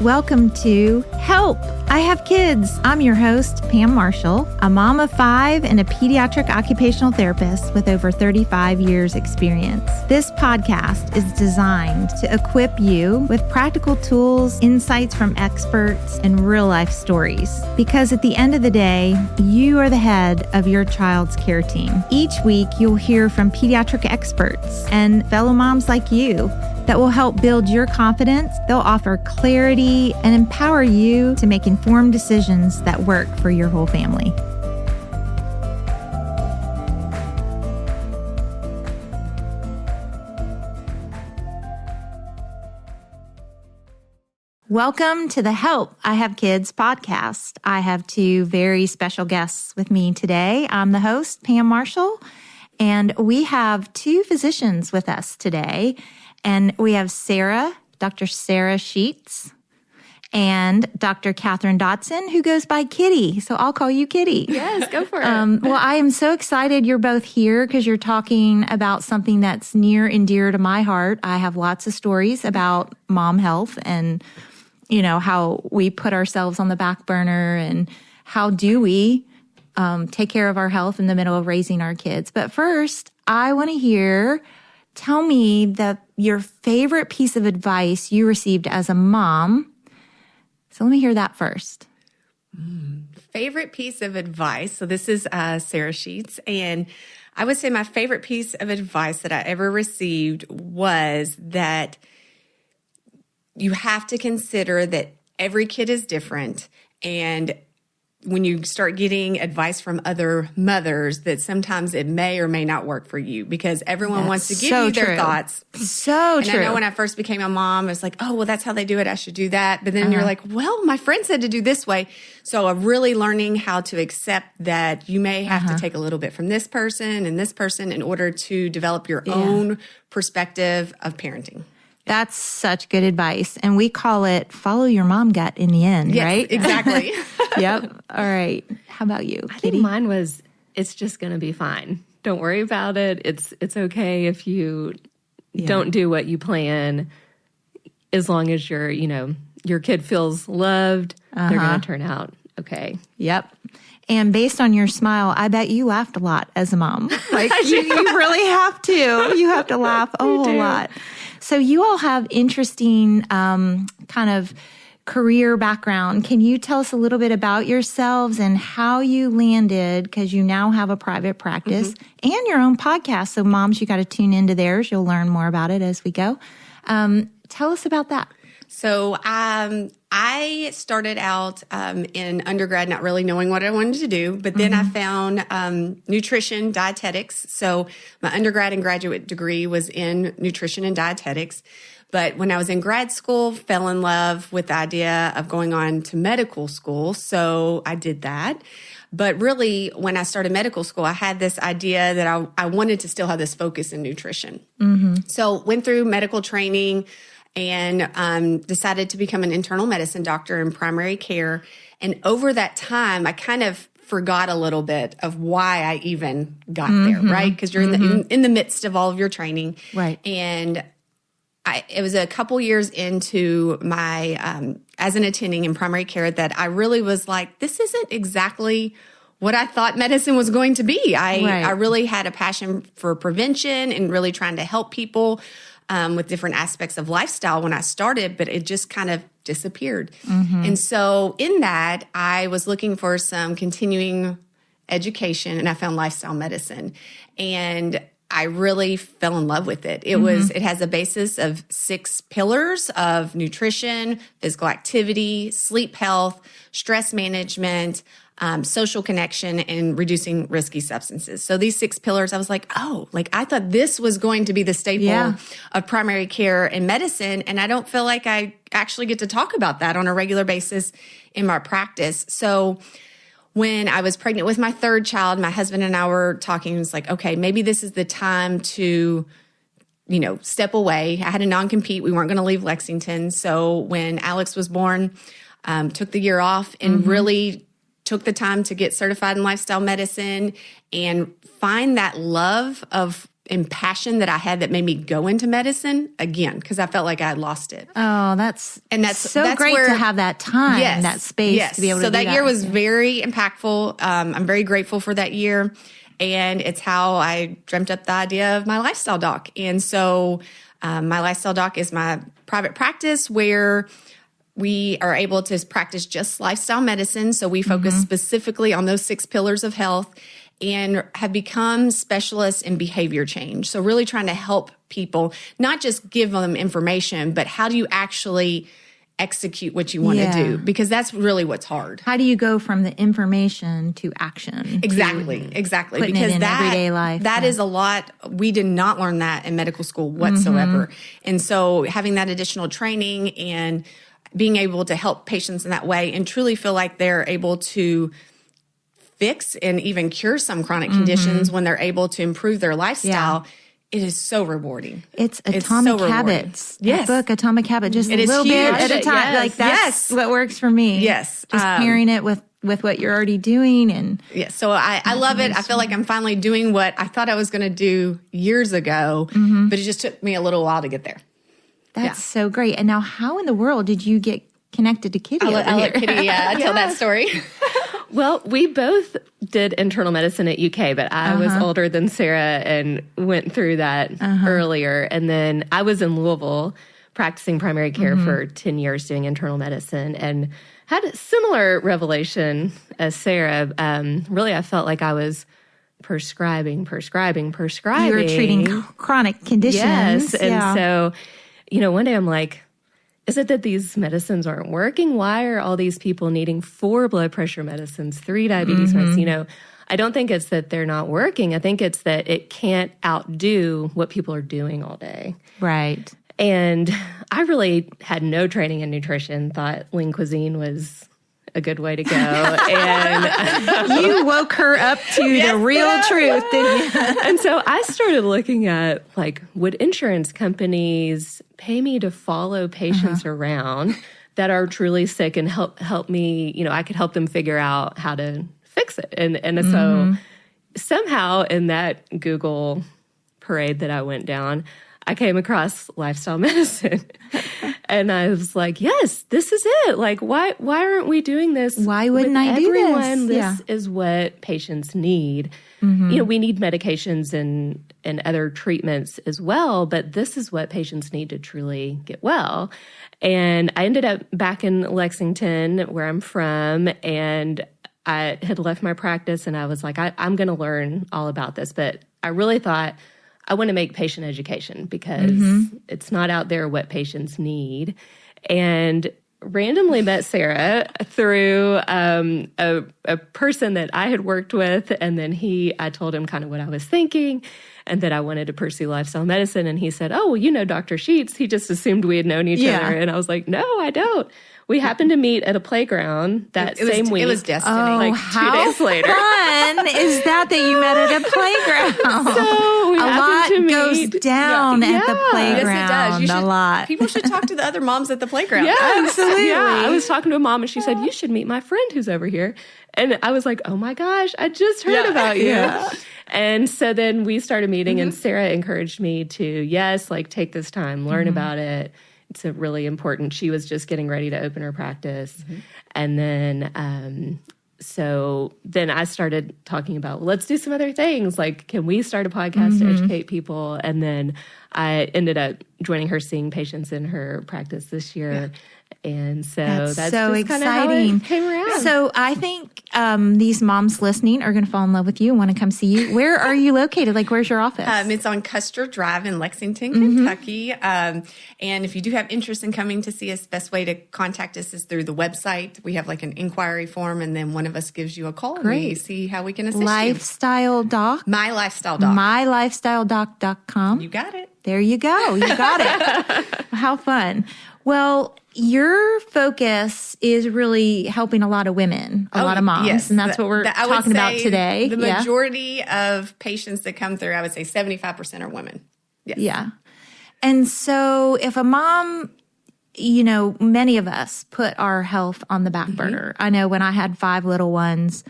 Welcome to Help, I Have Kids. I'm your host, Pam Marshall, a mom of 5 and a pediatric occupational therapist with over 35 years experience. This podcast is designed to equip you with practical tools, insights from experts, and real-life stories. Because at the end of the day, you are the head of your child's care team. Each week, you'll hear from pediatric experts and fellow moms like you that will help build your confidence. They'll offer clarity and empower you to make informed decisions that work for your whole family. Welcome to the Help, I Have Kids podcast. I have 2 very special guests with me today. I'm the host, Pam Marshall, and we have 2 physicians with us today. And we have Sarah, Dr. Sarah Schuetz, and Dr. Katherine Dotson, who goes by Kitty. So I'll call you Kitty. Yes, go for it. Well, I am so excited you're both here because you're talking about something that's near and dear to my heart. I have lots of stories about mom health and, you know, how we put ourselves on the back burner and how do we take care of our health in the middle of raising our kids. But first, I want to tell me your favorite piece of advice you received as a mom. So let me hear that first. Favorite piece of advice. So this is Sarah Schuetz. And I would say my favorite piece of advice that I ever received was that you have to consider that every kid is different. And when you start getting advice from other mothers, that sometimes it may or may not work for you because everyone wants to give you their thoughts. So true. And I know when I first became a mom, it's like, oh, well, that's how they do it. I should do that. But then you're like, well, my friend said to do this way. So I'm really learning how to accept that you may have to take a little bit from this person and this person in order to develop your own perspective of parenting. That's such good advice. And we call it follow your mom gut in the end, right? Exactly. Yep. All right. How about you, Kitty? I think mine was, it's just going to be fine. Don't worry about it. It's okay if you don't do what you plan, as long as your kid feels loved, they're going to turn out okay. Yep. And based on your smile, I bet you laughed a lot as a mom. Like you really have to. You have to laugh a whole lot. So you all have interesting kind of career background. Can you tell us a little bit about yourselves and how you landed, because you now have a private practice and your own podcast. So moms, you got to tune into theirs. You'll learn more about it as we go. Tell us about that. So I started out in undergrad not really knowing what I wanted to do, but then I found nutrition, dietetics. So my undergrad and graduate degree was in nutrition and dietetics. But when I was in grad school, fell in love with the idea of going on to medical school. So I did that. But really, when I started medical school, I had this idea that I wanted to still have this focus in nutrition. So went through medical training and decided to become an internal medicine doctor in primary care. And over that time, I kind of forgot a little bit of why I even got there, right? Because you're in the midst of all of your training. Right. And it was a couple years into my, as an attending in primary care, that I really was like, this isn't exactly what I thought medicine was going to be. I really had a passion for prevention and really trying to help people with different aspects of lifestyle when I started, but it just kind of disappeared. And so in that, I was looking for some continuing education, and I found lifestyle medicine. And I really fell in love with it. It has a basis of 6 pillars of nutrition, physical activity, sleep health, stress management, social connection, and reducing risky substances. So these 6 pillars, I was like, I thought this was going to be the staple of primary care and medicine. And I don't feel like I actually get to talk about that on a regular basis in my practice. So when I was pregnant with my 3rd child, my husband and I were talking. It was like, okay, maybe this is the time to, step away. I had a non-compete. We weren't going to leave Lexington. So when Alex was born, took the year off and really took the time to get certified in lifestyle medicine and find that love of and passion that I had that made me go into medicine again, because I felt like I had lost it. Oh, that's great where, to have that time, that space to be able to do that. So that year was very impactful. I'm very grateful for that year. And it's how I dreamt up the idea of my lifestyle doc. And so my lifestyle doc is my private practice where we are able to practice just lifestyle medicine. So we focus specifically on those 6 pillars of health, and have become specialists in behavior change. So really trying to help people, not just give them information, but how do you actually execute what you want to do? Because that's really what's hard. How do you go from the information to action? Exactly. Putting Because it in everyday life. That is a lot. We did not learn that in medical school whatsoever. And so having that additional training and being able to help patients in that way and truly feel like they're able to fix and even cure some chronic conditions when they're able to improve their lifestyle, it is so rewarding. It's Atomic Habits. Yes. That book, Atomic Habits, just a little bit at a time. Yes. Like that's what works for me. Yes. Just pairing it with what you're already doing. And yes. So I love it. I feel like I'm finally doing what I thought I was going to do years ago, but it just took me a little while to get there. That's so great. And now how in the world did you get connected to Kitty? I'll let Kitty tell that story. Well, we both did internal medicine at UK, but I was older than Sarah and went through that earlier. And then I was in Louisville practicing primary care for 10 years doing internal medicine and had a similar revelation as Sarah. Really, I felt like I was prescribing. You were treating chronic conditions. Yes. And so, one day I'm like, is it that these medicines aren't working? Why are all these people needing 4 blood pressure medicines, 3 diabetes medicines? I don't think it's that they're not working. I think it's that it can't outdo what people are doing all day. Right. And I really had no training in nutrition, thought lean cuisine was a good way to go. And you woke her up to the real truth, didn't you? And so I started looking at, would insurance companies pay me to follow patients around that are truly sick and help me, I could help them figure out how to fix it. And so somehow in that Google parade that I went down, I came across lifestyle medicine. And I was like, yes, this is it. Why aren't we doing this? Why wouldn't I do this? This is what patients need. We need medications and other treatments as well, but this is what patients need to truly get well. And I ended up back in Lexington, where I'm from, and I had left my practice, and I was like, I'm going to learn all about this. But I really thought, I want to make patient education because it's not out there what patients need. And randomly met Sarah through a person that I had worked with. And then I told him kind of what I was thinking and that I wanted to pursue lifestyle medicine. And he said, oh, well, Dr. Schuetz. He just assumed we had known each other. And I was like, no, I don't. We happened to meet at a playground that same week. It was destiny. Oh, 2 days later. Fun is that you met at a playground? So a lot goes down at the playground. Yes, it does. A lot. People should talk to the other moms at the playground. Yeah, absolutely. Yeah, I was talking to a mom and she said, you should meet my friend who's over here. And I was like, oh my gosh, I just heard about you. Yeah. And so then we started meeting and Sarah encouraged me to, take this time, learn about it. It's a really important. She was just getting ready to open her practice. And then, so then I started talking about, let's do some other things. Can we start a podcast to educate people? And then I ended up joining her, seeing patients in her practice this year. And so that's so just exciting. How it came around. So I think these moms listening are going to fall in love with you and want to come see you. Where are you located? Where's your office? It's on Custer Drive in Lexington, Kentucky. And if you do have interest in coming to see us, best way to contact us is through the website. We have an inquiry form, and then one of us gives you a call. Great. And we see how we can assist Lifestyle you. Doc? My Lifestyle Doc. MyLifestyleDoc.com. You got it. There you go. You got it. How fun. Well, your focus is really helping a lot of women, a lot of moms, yes. and that's what we're talking about today. The majority of patients that come through, I would say 75% are women. Yes. Yeah. And so if a mom, many of us put our health on the back burner. I know when I had 5 little ones,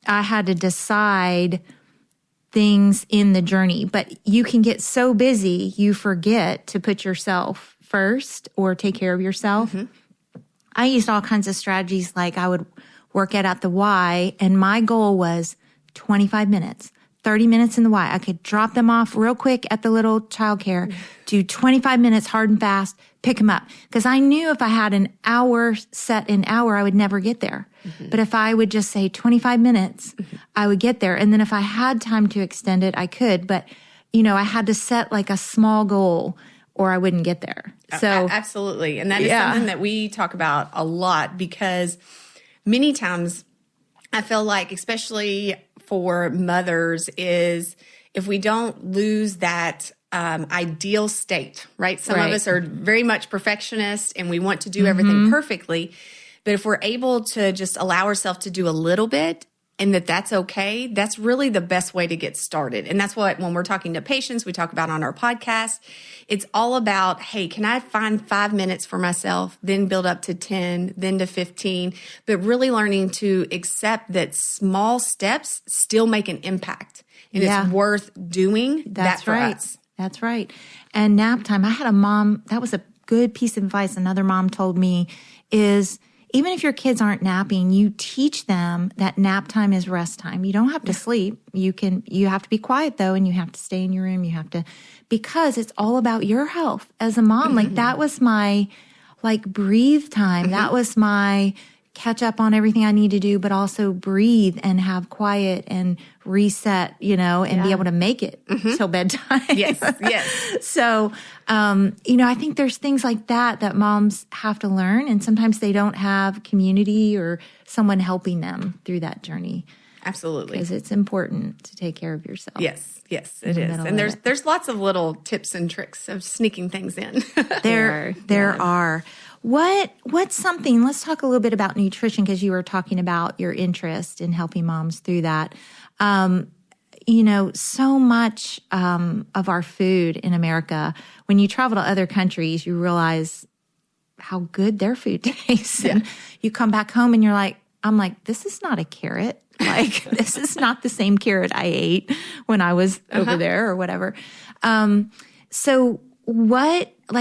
I had to decide things in the journey, but you can get so busy, you forget to put yourself first or take care of yourself. I used all kinds of strategies. Like I would work out at the Y, and my goal was 25 minutes, 30 minutes in the Y. I could drop them off real quick at the little childcare, do 25 minutes hard and fast, pick them up. Because I knew if I had an hour set an hour, I would never get there. But if I would just say 25 minutes, I would get there. And then if I had time to extend it, I could. But, I had to set like a small goal or I wouldn't get there. So absolutely. And that is something that we talk about a lot, because many times I feel like, especially for mothers, is if we don't lose that ideal state, right? Some of us are very much perfectionists and we want to do everything perfectly. But if we're able to just allow ourselves to do a little bit and that's okay, that's really the best way to get started. And that's what, when we're talking to patients, we talk about on our podcast. It's all about, hey, can I find 5 minutes for myself, then build up to 10, then to 15, but really learning to accept that small steps still make an impact. And it's worth doing that for us. That's right. And nap time. I had a mom, that was a good piece of advice another mom told me, is even if your kids aren't napping, you teach them that nap time is rest time. You don't have to sleep. You have to be quiet though, and you have to stay in your room. You have to, because it's all about your health as a mom. Like that was my breathe time. That was my catch up on everything I need to do, but also breathe and have quiet and reset, and be able to make it till bedtime. Yes. So, I think there's things like that moms have to learn, and sometimes they don't have community or someone helping them through that journey. Absolutely. Because it's important to take care of yourself. Yes, it is. And there's lots of little tips and tricks of sneaking things in. There are. What's something, let's talk a little bit about nutrition, because you were talking about your interest in helping moms through that. So much of our food in America, when you travel to other countries, you realize how good their food tastes. And you come back home and I'm like, this is not a carrot. Like, this is not the same carrot I ate when I was over there or whatever. So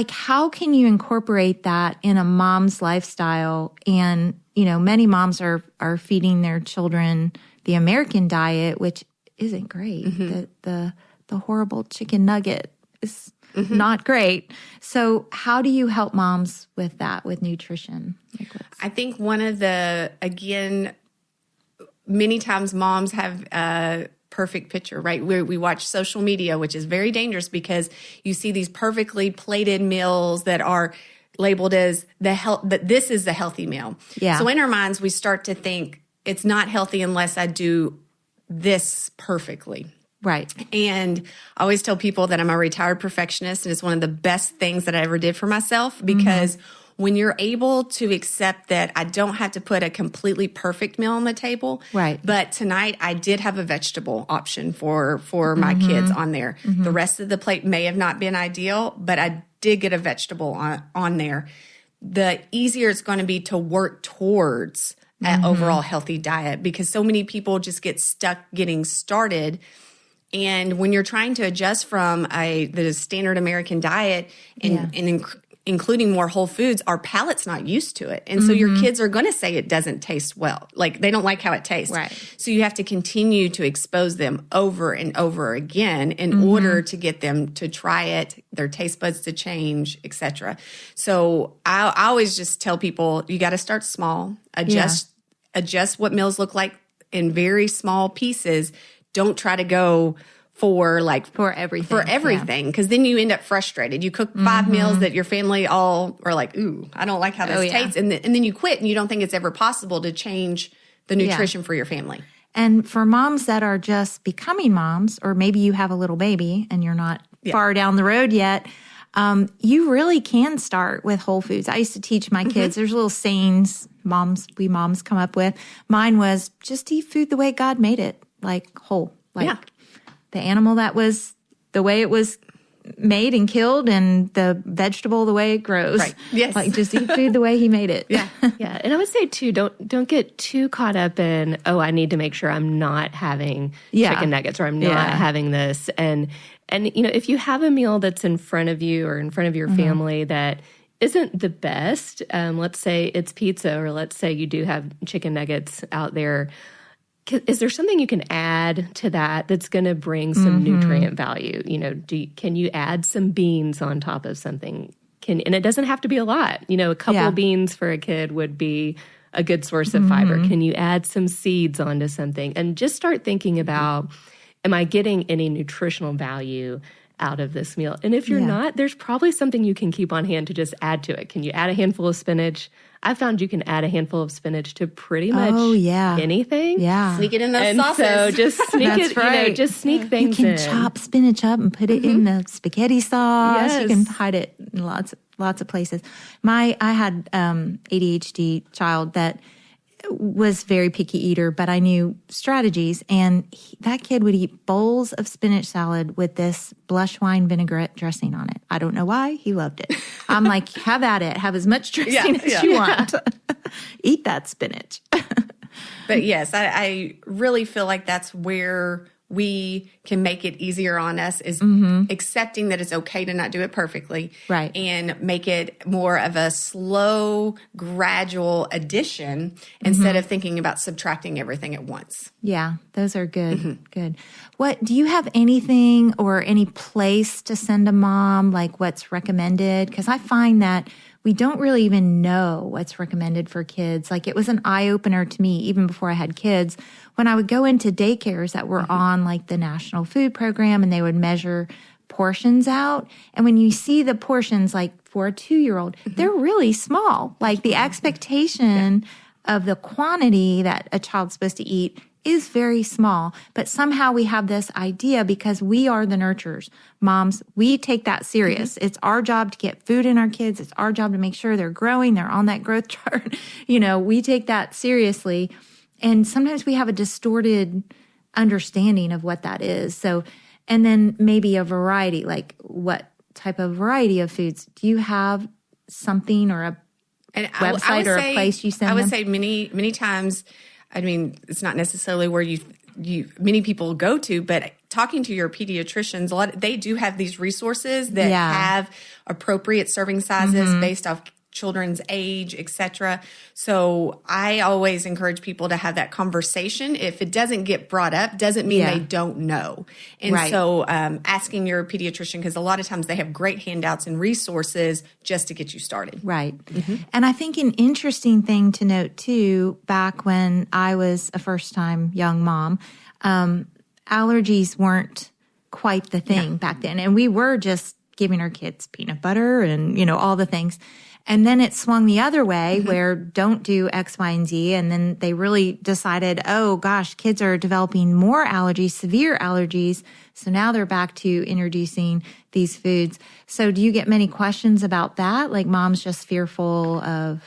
how can you incorporate that in a mom's lifestyle? And, many moms are feeding their children the American diet, which isn't great. The horrible chicken nugget is not great. So how do you help moms with that, with nutrition? I think one of many times moms have a perfect picture, right? We watch social media, which is very dangerous because you see these perfectly plated meals that are labeled as that this is the healthy meal. Yeah. So in our minds, we start to think it's not healthy unless I do this perfectly. Right. And I always tell people that I'm a retired perfectionist, and it's one of the best things that I ever did for myself, because when you're able to accept that I don't have to put a completely perfect meal on the table, right? But tonight I did have a vegetable option for my kids on there. The rest of the plate may have not been ideal, but I did get a vegetable on there. The easier it's going to be to work towards an overall healthy diet, because so many people just get stuck getting started. And when you're trying to adjust from the standard American diet and including more whole foods, our palate's not used to it. And so your kids are going to say it doesn't taste well. Like, they don't like how it tastes. Right. So you have to continue to expose them over and over again in order to get them to try it, their taste buds to change, etc. So I always just tell people, you got to start small, adjust what meals look like in very small pieces. Don't try to go for everything, because then you end up frustrated. You cook 5 meals that your family all are like, ooh, I don't like how this tastes. And then you quit, and you don't think it's ever possible to change the nutrition for your family. And for moms that are just becoming moms, or maybe you have a little baby and you're not far down the road yet, you really can start with whole foods. I used to teach my kids, there's little sayings we moms come up with. Mine was, just eat food the way God made it, like whole. Like the animal that was the way it was made and killed, and the vegetable the way it grows. Right. Yes. Like just eat food the way he made it. Yeah. Yeah. And I would say too, don't get too caught up in, oh, I need to make sure I'm not having chicken nuggets or I'm not having this. And if you have a meal that's in front of you or in front of your family that isn't the best, let's say it's pizza, or let's say you do have chicken nuggets out there, is there something you can add to that that's going to bring some nutrient value? Can you add some beans on top of something? And it doesn't have to be a lot. A couple of beans for a kid would be a good source of fiber. Can you add some seeds onto something? And just start thinking about, am I getting any nutritional value out of this meal? And if you're not, there's probably something you can keep on hand to just add to it. Can you add a handful of spinach? I found you can add a handful of spinach to pretty much anything. Yeah. Sneak it in those And sauces. so just sneak it, right. just sneak things You in. can chop spinach up and put it in the spaghetti sauce. Yes. You can hide it in lots of places. I had ADHD child that was very picky eater, but I knew strategies, and that kid would eat bowls of spinach salad with this blush wine vinaigrette dressing on it. I don't know why. He loved it. I'm like, have at it. Have as much dressing as you want. Eat that spinach. But yes, I really feel like that's where we can make it easier on us, is accepting that it's okay to not do it perfectly. Right. And make it more of a slow, gradual addition instead of thinking about subtracting everything at once. Yeah, those are good. Good. What do you have anything or any place to send a mom, like what's recommended? Because I find that we don't really even know what's recommended for kids. Like it was an eye-opener to me even before I had kids when I would go into daycares that were on like the National Food Program, and they would measure portions out. And when you see the portions, like for a 2-year-old, they're really small. Like the expectation of the quantity that a child's supposed to eat is very small, but somehow we have this idea because we are the nurturers. Moms, we take that serious. It's our job to get food in our kids. It's our job to make sure they're growing, they're on that growth chart. We take that seriously. And sometimes we have a distorted understanding of what that is. So, and then maybe a variety, like what type of variety of foods? Do you have something or a website or a place you send them? I would say many times, I mean, it's not necessarily where many people go to, but talking to your pediatricians, they do have these resources that have appropriate serving sizes based off children's age, etc. So I always encourage people to have that conversation. If it doesn't get brought up, doesn't mean they don't know. And so asking your pediatrician, because a lot of times they have great handouts and resources just to get you started. Right. And I think an interesting thing to note too, back when I was a first-time young mom, allergies weren't quite the thing back then. And we were just giving our kids peanut butter and, all the things. And then it swung the other way where don't do X, Y, and Z. And then they really decided, oh gosh, kids are developing more allergies, severe allergies. So now they're back to introducing these foods. So do you get many questions about that? Like moms just fearful of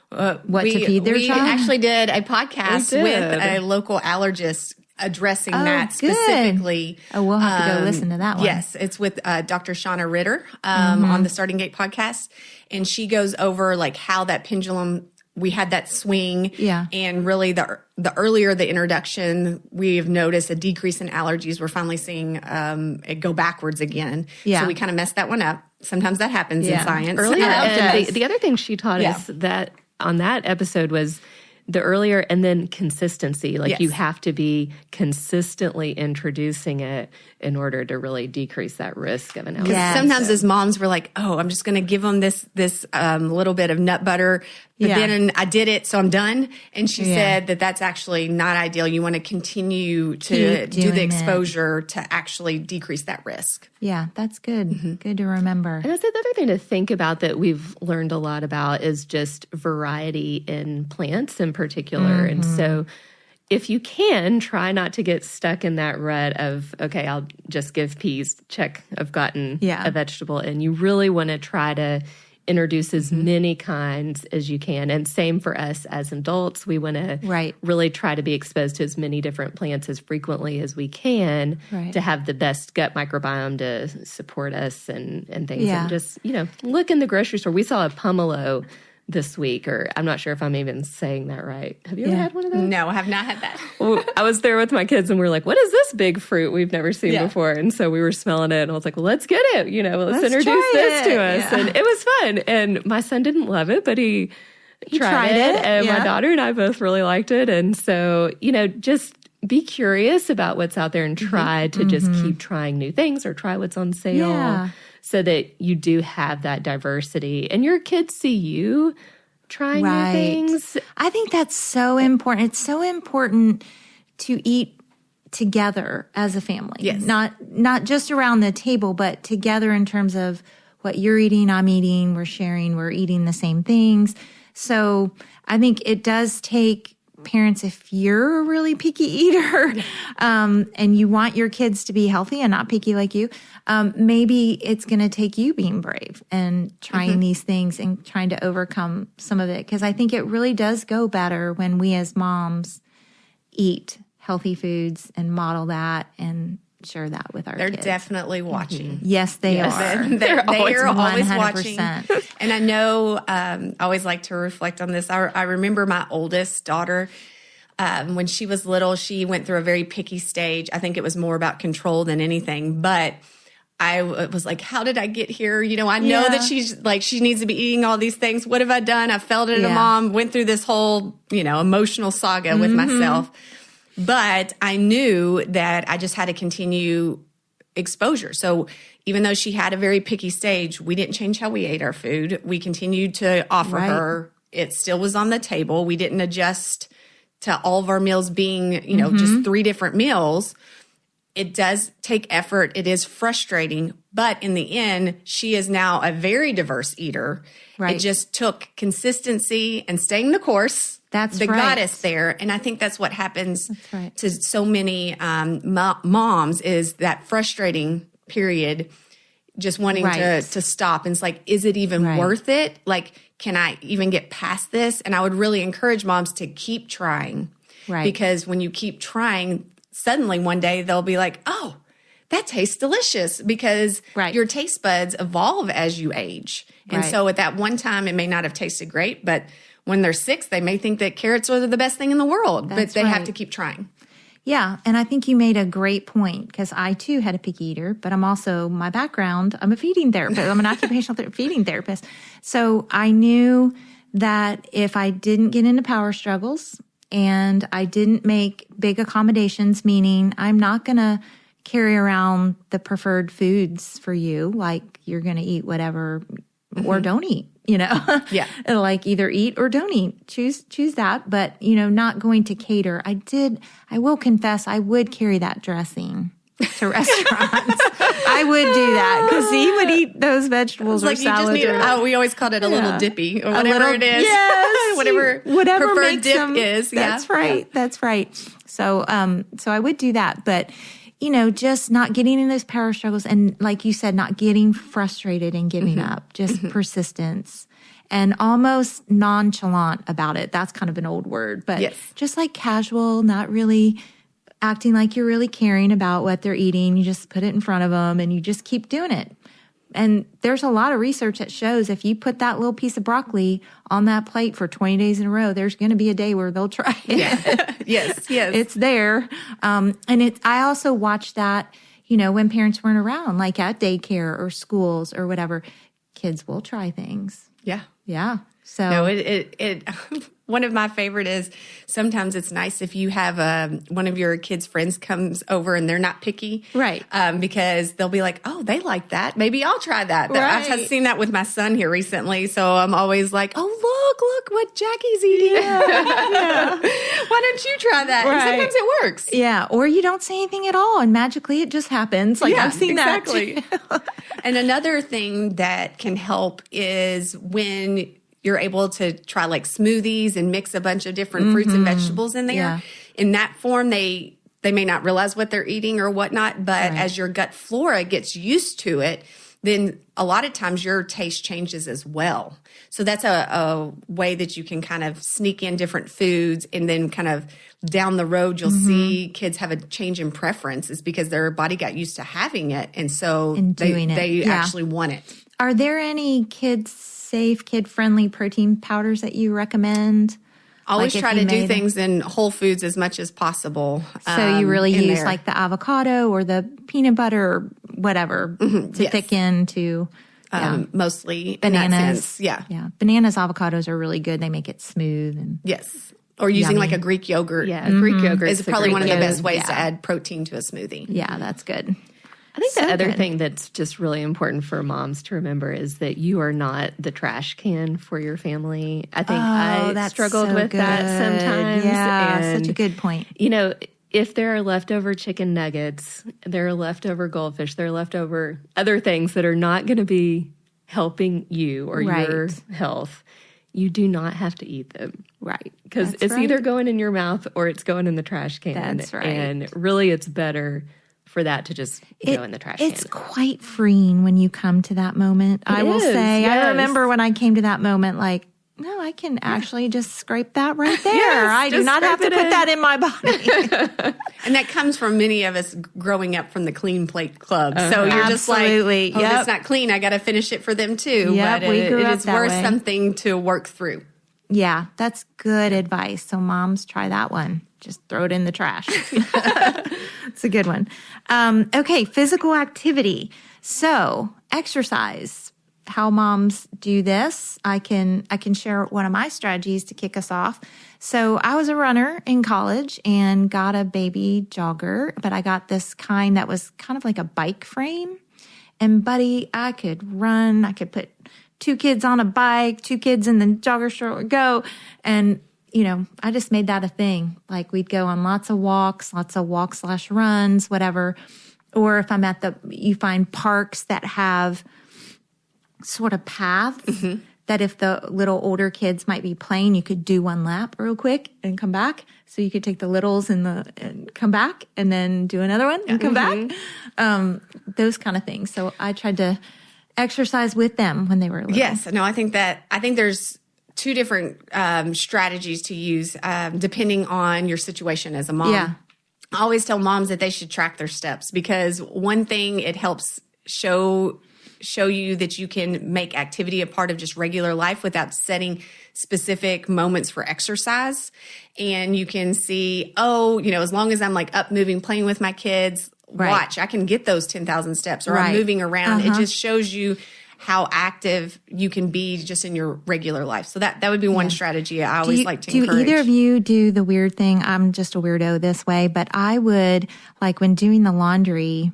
what to feed their child? We actually did a podcast with a local allergist addressing that good. Specifically. Oh, we'll have to go listen to that one. Yes, it's with Dr. Shauna Ritter on the Starting Gate podcast. And she goes over like how that pendulum, we had that swing. Yeah. And really the earlier the introduction, we've noticed a decrease in allergies. We're finally seeing it go backwards again. Yeah. So we kind of messed that one up. Sometimes that happens in science. Earlier, and the other thing she taught us that on that episode was the earlier and then consistency. Like you have to be consistently introducing it in order to really decrease that risk of an allergy. Yes. Sometimes as moms, we're like, oh, I'm just going to give them this little bit of nut butter. But then I did it, so I'm done. And she said that that's actually not ideal. You want to continue to do the exposure to actually decrease that risk. Yeah, that's good. Good to remember. And that's the other thing to think about that we've learned a lot about is just variety in plants in particular. And so if you can, try not to get stuck in that rut of, okay, I'll just give peas, check, I've gotten a vegetable. And you really want to try to introduce as many kinds as you can. And same for us as adults. We want to really try to be exposed to as many different plants as frequently as we can to have the best gut microbiome to support us and things. And just, look in the grocery store. We saw a pomelo this week, or I'm not sure if I'm even saying that right. Have you ever had one of those? No, I have not had that. Well, I was there with my kids and we were like, what is this big fruit we've never seen before? And so we were smelling it and I was like, well, let's get it. Let's introduce this to us. Yeah. And it was fun. And my son didn't love it, but he tried it. And my daughter and I both really liked it. And so, just be curious about what's out there and try to just keep trying new things or try what's on sale so that you do have that diversity and your kids see you trying new things. I think that's so important. It's so important to eat together as a family. Yes. Not just around the table, but together in terms of what you're eating, I'm eating, we're sharing, we're eating the same things. So I think it does take parents, if you're a really picky eater and you want your kids to be healthy and not picky like you, maybe it's going to take you being brave and trying these things and trying to overcome some of it. Because I think it really does go better when we as moms eat healthy foods and model that and share that with our kids. They're definitely watching. Yes, they are. They're always 100%. watching. And I know, I always like to reflect on this. I remember my oldest daughter, when she was little, she went through a very picky stage. I think it was more about control than anything. But I was like, how did I get here? I know that she's like, she needs to be eating all these things. What have I done? I failed as a mom, went through this whole, emotional saga with myself. But I knew that I just had to continue exposure. So even though she had a very picky stage, we didn't change how we ate our food. We continued to offer her. It still was on the table. We didn't adjust to all of our meals being, just 3 different meals. It does take effort. It is frustrating. But in the end, she is now a very diverse eater. It just took consistency and staying the course. That got us there. And I think that's what happens to so many moms is that frustrating period, just wanting to stop. And it's like, is it even worth it? Like, can I even get past this? And I would really encourage moms to keep trying. Because when you keep trying, suddenly one day they'll be like, oh, that tastes delicious, because your taste buds evolve as you age. And so at that one time, it may not have tasted great, but when they're 6, they may think that carrots are the best thing in the world, but they have to keep trying. Yeah, and I think you made a great point, because I too had a picky eater, but I'm also, my background, I'm a feeding therapist. I'm an occupational feeding therapist. So I knew that if I didn't get into power struggles and I didn't make big accommodations, meaning I'm not going to carry around the preferred foods for you, like you're going to eat whatever or don't eat. Like either eat or don't eat. Choose that, but not going to cater. I will confess, I would carry that dressing to restaurants. I would do that because he would eat those vegetables or salads. We always called it a little dippy or whatever it is. Yes, whatever preferred dip is. That's right. That's right. So I would do that, but just not getting in those power struggles and, like you said, not getting frustrated and giving up, just persistence and almost nonchalant about it. That's kind of an old word, but just like casual, not really acting like you're really caring about what they're eating. You just put it in front of them and you just keep doing it. And there's a lot of research that shows if you put that little piece of broccoli on that plate for 20 days in a row, there's going to be a day where they'll try it. Yeah. Yes. It's there. I also watched that, when parents weren't around, like at daycare or schools or whatever, kids will try things. Yeah. Yeah. So no, it one of my favorite is sometimes it's nice if you have one of your kids' friends comes over and they're not picky. Right. Because they'll be like, oh, they like that. Maybe I'll try that. I've seen that with my son here recently. So I'm always like, oh, look what Jackie's eating. Yeah. Why don't you try that? And sometimes it works. Yeah. Or you don't say anything at all and magically it just happens. Like I've seen that too. And another thing that can help is when you're able to try like smoothies and mix a bunch of different fruits and vegetables in there. Yeah. In that form, they may not realize what they're eating or whatnot, but as your gut flora gets used to it, then a lot of times your taste changes as well. So that's a way that you can kind of sneak in different foods, and then kind of down the road, you'll see kids have a change in preference is because their body got used to having it. And so they actually want it. Are there any kid-safe, kid-friendly protein powders that you recommend? Always try to do things in whole foods as much as possible. So you really use like the avocado or the peanut butter or whatever to thicken to mostly bananas. In that sense. Yeah. Yeah. Bananas, avocados are really good. They make it smooth. And yes. Or using like a Greek yogurt. Yeah, Greek yogurt is probably one of the best ways to add protein to a smoothie. Yeah, that's good. I think the other thing that's just really important for moms to remember is that you are not the trash can for your family. I think I struggled with that sometimes. Yeah, such a good point. You know, if there are leftover chicken nuggets, there are leftover goldfish, there are leftover other things that are not going to be helping you or your health, you do not have to eat them. Right. Because it's either going in your mouth or it's going in the trash can. That's right. And really it's better for that to just go in the trash can. It's quite freeing when you come to that moment. I will say, I remember when I came to that moment, like, no, I can actually just scrape that right there. I do not have to put that in my body. And that comes from many of us growing up from the Clean Plate Club. So you're just like, it's not clean. I got to finish it for them too. Yep, but it is worth something to work through. Yeah, that's good advice. So moms, try that one. Just throw it in the trash. It's a good one. Okay, physical activity. So exercise. How moms do this. I can share one of my strategies to kick us off. So I was a runner in college and got a baby jogger, but I got this kind that was kind of like a bike frame. And buddy, I could run. I could put 2 kids on a bike, 2 kids in the jogger stroller, go. And, you know, I just made that a thing. Like we'd go on lots of walks/runs, whatever. Or if I'm you find parks that have sort of paths that if the little older kids might be playing, you could do 1 lap real quick and come back. So you could take the littles and come back and then do another one and come back. Those kind of things. So I tried to exercise with them when they were little. Yes. No, I think there's 2 different strategies to use depending on your situation as a mom. Yeah. I always tell moms that they should track their steps because one thing, it helps show you that you can make activity a part of just regular life without setting specific moments for exercise. And you can see, as long as I'm like up moving, playing with my kids, watch, I can get those 10,000 steps or I'm moving around. It just shows you how active you can be just in your regular life. So that would be one strategy I always like to encourage. Do either of you do the weird thing? I'm just a weirdo this way, but I would, like when doing the laundry,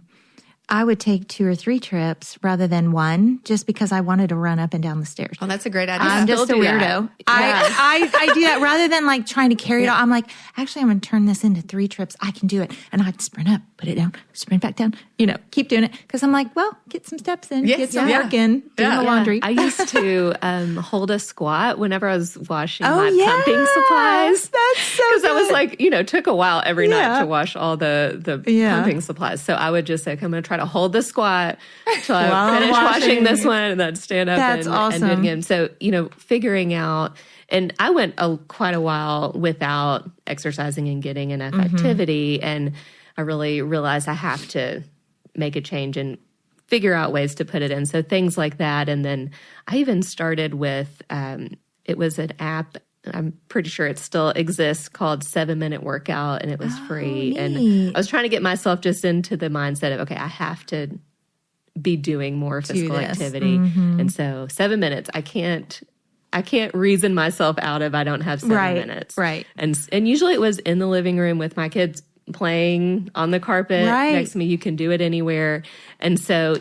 I would take 2 or 3 trips rather than 1 just because I wanted to run up and down the stairs. Oh, that's a great idea. I'm just a weirdo. I do that rather than like trying to carry it all. I'm like, actually, I'm going to turn this into 3 trips. I can do it. And I'd sprint up, put it down, sprint back down, keep doing it. Because I'm like, well, get some steps in, get some work in, doing the laundry. I used to hold a squat whenever I was washing my pumping supplies. That's so good. Because I was like, took a while every night to wash all the pumping supplies. So I would just say, I'm going to try to hold the squat till I finish washing this one and then stand up and do it again. So, figuring out, and I went quite a while without exercising and getting enough activity. And I really realized I have to make a change and figure out ways to put it in. So things like that. And then I even started with, it was an app, I'm pretty sure it still exists, called 7-Minute Workout, and it was free. Neat. And I was trying to get myself just into the mindset of, okay, I have to be doing more physical activity. And so 7 minutes, I can't reason myself out of I don't have 7 minutes. Right. And usually it was in the living room with my kids playing on the carpet next to me. You can do it anywhere. And so,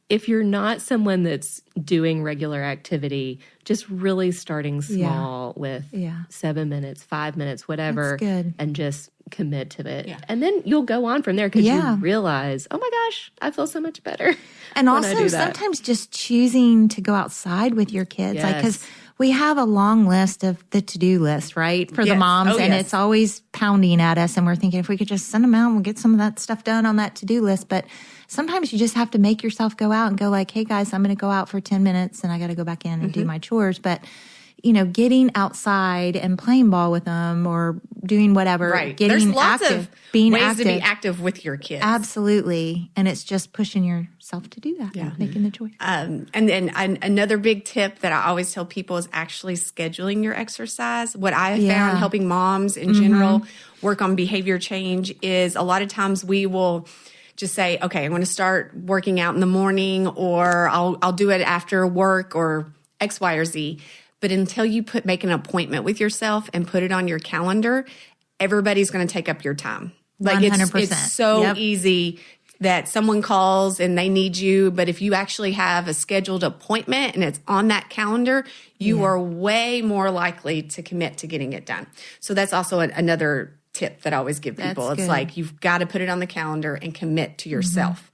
if you're not someone that's doing regular activity, just really starting small with 7 minutes, 5 minutes, whatever, That's good. and just commit to it. Yeah. And then you'll go on from there because you realize, oh my gosh, I feel so much better. And also sometimes just choosing to go outside with your kids. Like, because we have a long list of the to-do list, right? For the moms. And it's always pounding at us. And we're thinking if we could just send them out and we'll get some of that stuff done on that to-do list. But sometimes you just have to make yourself go out and go like, hey guys, I'm going to go out for 10 minutes and I got to go back in and do my chores. But getting outside and playing ball with them or doing whatever. Right. Getting There's lots active, of being ways active. to be active with your kids. Absolutely. And it's just pushing yourself to do that, making the choice. And then another big tip that I always tell people is actually scheduling your exercise. What I have found helping moms in general work on behavior change is a lot of times we will just say, okay, I'm going to start working out in the morning, or I'll do it after work, or X, Y, or Z. But until you make an appointment with yourself and put it on your calendar, everybody's going to take up your time. Like 100%. It's so easy that someone calls and they need you. But if you actually have a scheduled appointment and it's on that calendar, you are way more likely to commit to getting it done. So that's also another tip that I always give people. It's like, you've got to put it on the calendar and commit to yourself.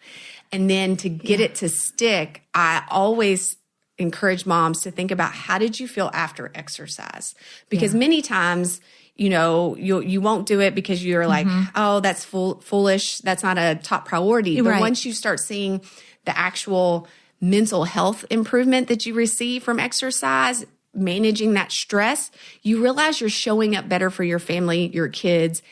And then to get it to stick, I always encourage moms to think about, how did you feel after exercise? Because many times, you won't do it because you're like, oh, that's foolish. That's not a top priority. But once you start seeing the actual mental health improvement that you receive from exercise, managing that stress, you realize you're showing up better for your family, your kids.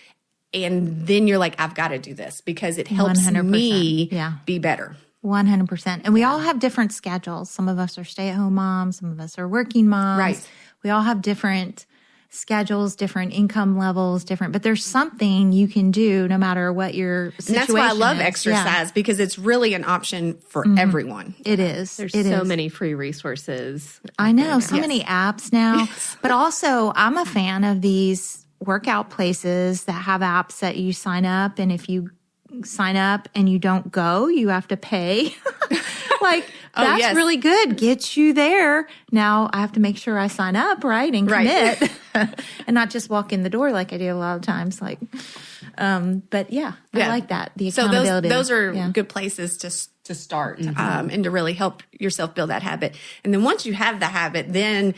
And then you're like, I've got to do this because it helps 100%. me be better. 100%. And we all have different schedules. Some of us are stay-at-home moms. Some of us are working moms. Right. We all have different schedules, different income levels, but there's something you can do no matter what your situation is. And that's why I love exercise, because it's really an option for everyone. It is. There's so many free resources. I know. So many apps now. But also, I'm a fan of these workout places that have apps that you sign up, and if you sign up and you don't go, you have to pay. That's really good. Get you there. Now I have to make sure I sign up, right? And commit and not just walk in the door like I do a lot of times. But I like that. The accountability. So those are good places to start and to really help yourself build that habit. And then once you have the habit, then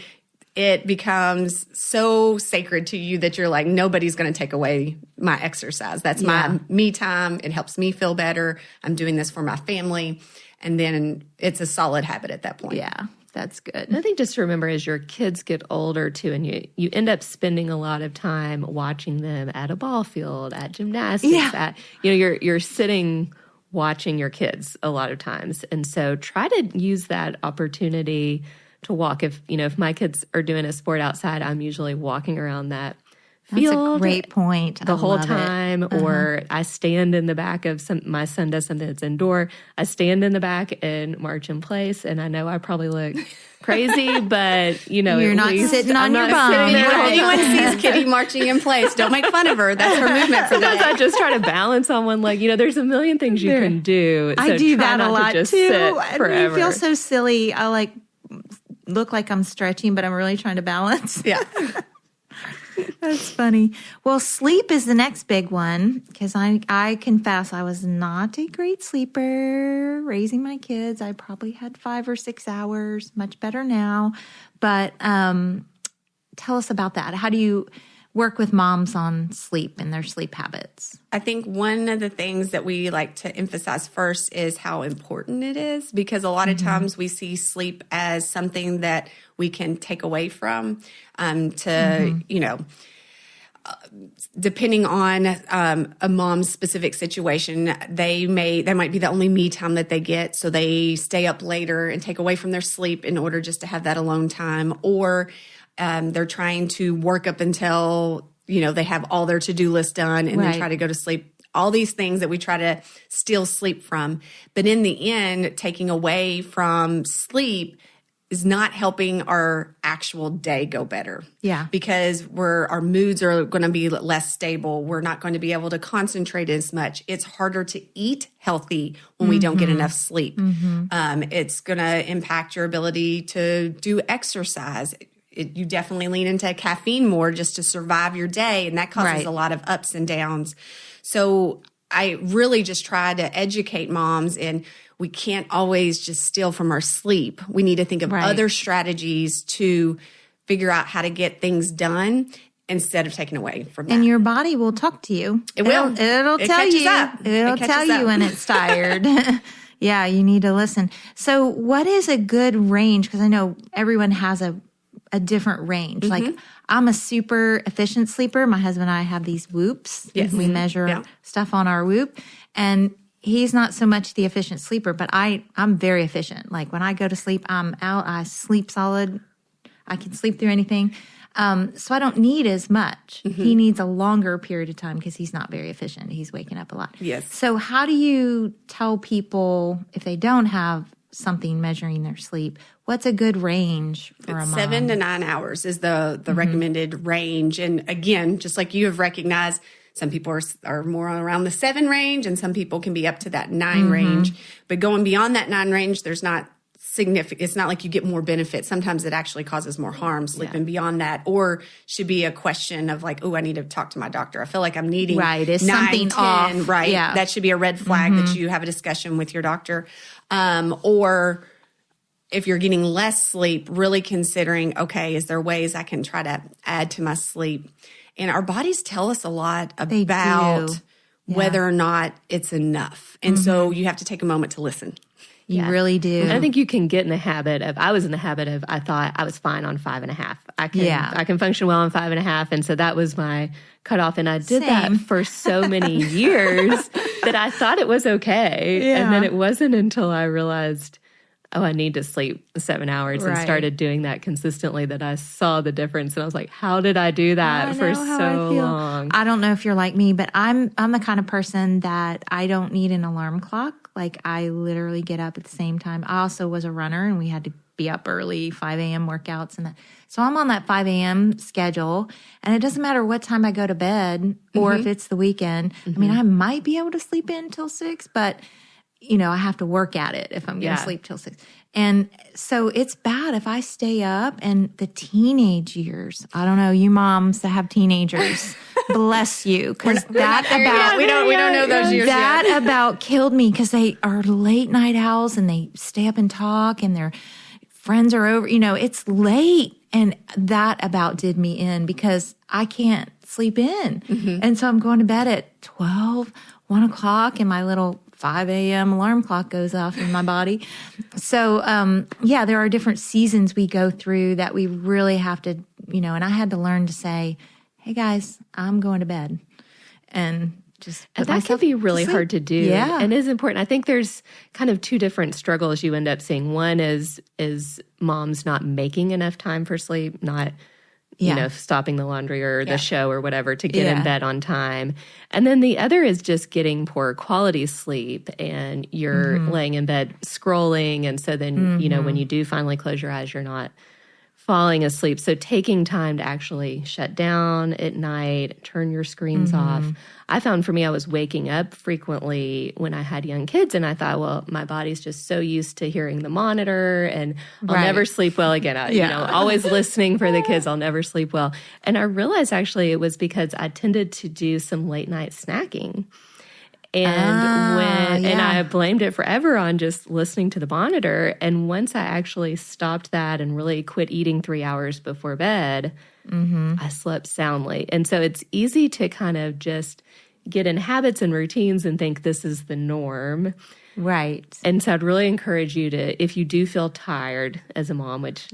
it becomes so sacred to you that you're like, nobody's going to take away my exercise. That's my me time. It helps me feel better. I'm doing this for my family. And then it's a solid habit at that point. Yeah, that's good. And I think just to remember, as your kids get older too, and you end up spending a lot of time watching them at a ball field, at gymnastics, you're sitting watching your kids a lot of times. And so try to use that opportunity to walk. If my kids are doing a sport outside, I'm usually walking around that field. That's a great point. The whole time. Or I stand in the back of my son does something that's indoor. I stand in the back and march in place. And I know I probably look crazy, but you're not sitting on your bum. If anyone sees Kitty marching in place, don't make fun of her. That's her movement for the day. I just try to balance on one leg. There's a million things you can do. So I do that a lot to too. I feel so silly. I look like I'm stretching, but I'm really trying to balance. Yeah. That's funny. Well, sleep is the next big one, because I confess I was not a great sleeper raising my kids. I probably had 5 or 6 hours, much better now. But tell us about that. How do you work with moms on sleep and their sleep habits? I think one of the things that we like to emphasize first is how important it is, because a lot of times we see sleep as something that we can take away from depending on a mom's specific situation, that might be the only me time that they get. So they stay up later and take away from their sleep in order just to have that alone time, or they're trying to work up until, they have all their to-do list done and then try to go to sleep. All these things that we try to steal sleep from. But in the end, taking away from sleep is not helping our actual day go better. Yeah. Because our moods are going to be less stable. We're not going to be able to concentrate as much. It's harder to eat healthy when we don't get enough sleep. It's going to impact your ability to do exercise. you definitely lean into caffeine more just to survive your day. And that causes Right. a lot of ups and downs. So I really just try to educate moms, and we can't always just steal from our sleep. We need to think of Right. other strategies to figure out how to get things done instead of taking away from that. And your body will talk to you. It will. It'll It tell catches you. up. It'll It catches tell you up. when it's tired. Yeah, you need to listen. So what is a good range? Because I know everyone has a different range. Mm-hmm. Like I'm a super efficient sleeper. My husband and I have these whoops. Yes. We measure Yeah. stuff on our whoop. And he's not so much the efficient sleeper, but I'm very efficient. Like when I go to sleep, I'm out. I sleep solid. I can sleep through anything. So I don't need as much. Mm-hmm. He needs a longer period of time because he's not very efficient. He's waking up a lot. Yes. So how do you tell people if they don't have something measuring their sleep, what's a good range for a mom? 7 to 9 hours is the recommended range. And again, just like you have recognized, some people are more around the 7 range, and some people can be up to that 9 range. But going beyond that 9 range, there's not significant. It's not like you get more benefit. Sometimes it actually causes more harm sleeping beyond that, or should be a question of like, oh, I need to talk to my doctor. I feel like I'm needing Right. Is 9, something 10, off? right? Yeah. That should be a red flag that you have a discussion with your doctor. Or if you're getting less sleep, really considering, okay, is there ways I can try to add to my sleep? And our bodies tell us a lot They about do. whether or not it's enough. And so you have to take a moment to listen. You really do. I think you can get in the habit of, I was in the habit of, I thought I was fine on 5.5. I can function well on 5.5. And so that was my cutoff. And I did that Same. for so many years that I thought it was okay. Yeah. And then it wasn't until I realized, oh, I need to sleep 7 hours and Right. started doing that consistently that I saw the difference. And I was like, how did I do that I for know how so I feel. long? I don't know if you're like me, but I'm the kind of person that I don't need an alarm clock. Like I literally get up at the same time. I also was a runner, and we had to be up early, 5 a.m. workouts and that. So I'm on that 5 a.m. schedule, and it doesn't matter what time I go to bed or if it's the weekend. I mean, I might be able to sleep in till 6, but I have to work at it if I'm going to Yeah. sleep till 6. And so it's bad if I stay up, and the teenage years, I don't know, you moms that have teenagers, bless you. Because that about, we don't know those years that yet. about killed me, because they are late night owls and they stay up and talk, and their friends are over, it's late. And that about did me in, because I can't sleep in. And so I'm going to bed at 12, 1 o'clock, and my little 5 a.m. alarm clock goes off in my body. So, there are different seasons we go through that we really have to, and I had to learn to say, hey guys, I'm going to bed. And just And put that can myself be to really sleep. hard to do. Yeah. And it is important. I think there's kind of 2 different struggles you end up seeing. One is moms not making enough time for sleep, not stopping the laundry or the show or whatever to get in bed on time. And then the other is just getting poor quality sleep, and you're laying in bed scrolling. And so then, when you do finally close your eyes, you're not falling asleep. So taking time to actually shut down at night, turn your screens off. I found for me, I was waking up frequently when I had young kids, and I thought, well, my body's just so used to hearing the monitor, and I'll Right. never sleep well again. Always listening for the kids, I'll never sleep well. And I realized actually it was because I tended to do some late night snacking. And and I blamed it forever on just listening to the monitor. And once I actually stopped that and really quit eating 3 hours before bed, I slept soundly. And so it's easy to kind of just get in habits and routines and think this is the norm. Right. And so I'd really encourage you to, if you do feel tired as a mom, which,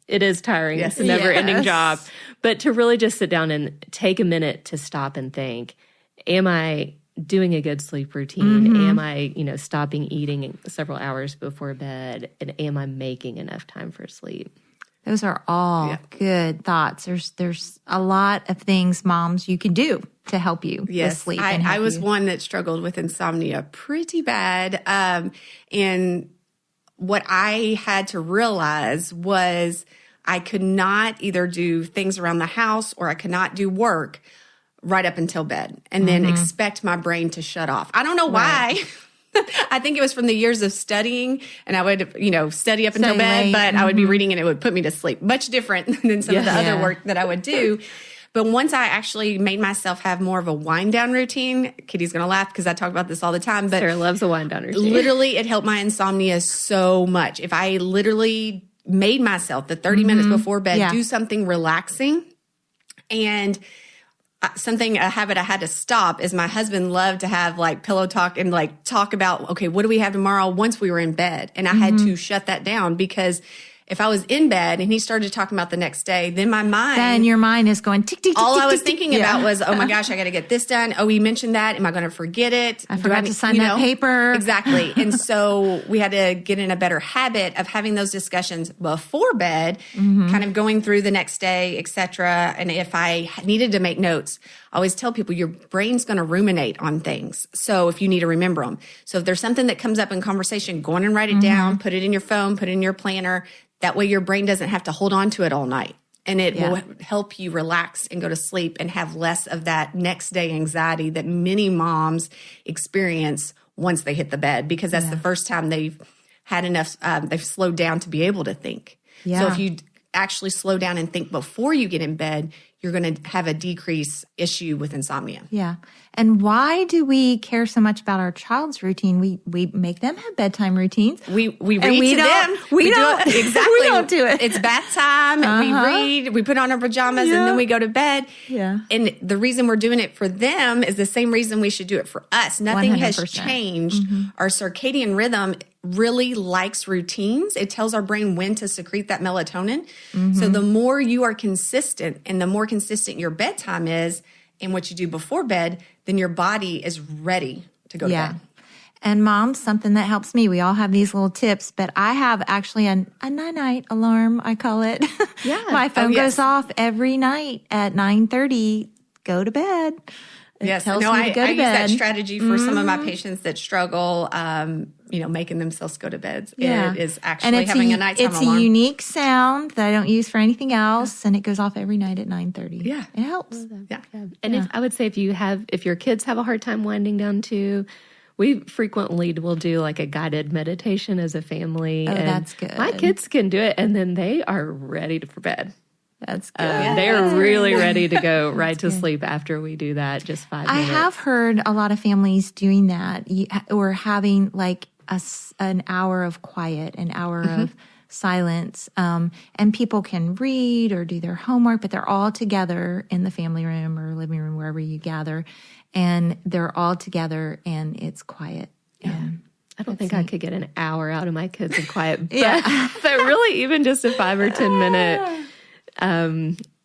it is tiring. Yes. It's a never-ending Yes. job. But to really just sit down and take a minute to stop and think, am I doing a good sleep routine? Am I, stopping eating several hours before bed? And am I making enough time for sleep? Those are all good thoughts. There's a lot of things, moms, you can do to help you with sleep. And I help was you. one that struggled with insomnia pretty bad. And what I had to realize was I could not either do things around the house, or I could not do work right up until bed, and then expect my brain to shut off. I don't know why. I think it was from the years of studying, and I would, study up until Study bed, late. but I would be reading and it would put me to sleep. Much different than some of the other work that I would do. But once I actually made myself have more of a wind down routine, Kitty's going to laugh because I talk about this all the time, but Sarah loves a wind down routine. Literally, it helped my insomnia so much. If I literally made myself the 30 minutes before bed do something relaxing, and a habit I had to stop is my husband loved to have like pillow talk and like talk about, okay, what do we have tomorrow once we were in bed? And I had to shut that down because if I was in bed and he started talking about the next day, then my mind. Then your mind is going tick, tick, tick. All tick, I was tick, thinking tick. about was, oh my gosh, I got to get this done. Oh, he mentioned that. Am I going to forget it? I forgot to sign that paper. Exactly. And so we had to get in a better habit of having those discussions before bed, kind of going through the next day, et cetera. And if I needed to make notes, I always tell people your brain's going to ruminate on things. So if you need to remember them. So if there's something that comes up in conversation, go on and write it down, put it in your phone, put it in your planner. That way your brain doesn't have to hold on to it all night. And it will help you relax and go to sleep and have less of that next day anxiety that many moms experience once they hit the bed, because that's the first time they've had enough, they've slowed down to be able to think. Yeah. So if you actually slow down and think before you get in bed, you're going to have a decreased issue with insomnia. Yeah. And why do we care so much about our child's routine? We make them have bedtime routines. We read we to don't, them. We don't. Do it. Exactly. We don't do it. It's bath time. We read. We put on our pajamas and then we go to bed. Yeah. And the reason we're doing it for them is the same reason we should do it for us. Nothing 100%. has changed. Our circadian rhythm really likes routines. It tells our brain when to secrete that melatonin. So the more you are consistent and the more consistent your bedtime is and what you do before bed, then your body is ready to go to bed. And mom, something that helps me, we all have these little tips, but I have actually a night alarm, I call it. Yeah. My phone goes off every night at 9:30, go to bed. It tells me to go to use bed. that strategy for some of my patients that struggle, making themselves go to bed. Yeah. It is actually having a nighttime alarm. It's a unique sound that I don't use for anything else, and it goes off every night at 9:30. Yeah. It helps. Yeah. And I would say if your kids have a hard time winding down too, we frequently will do like a guided meditation as a family. Oh, and that's good. My kids can do it, and then they are ready for bed. That's good. They are really ready to go right to sleep after we do that. Just 5 minutes. I have heard a lot of families doing that, or having like an hour of quiet, an hour of silence, and people can read or do their homework, but they're all together in the family room or living room, wherever you gather, and they're all together and it's quiet. And I don't think I could get an hour out of my kids in quiet, but really even just a 5 or 10 minute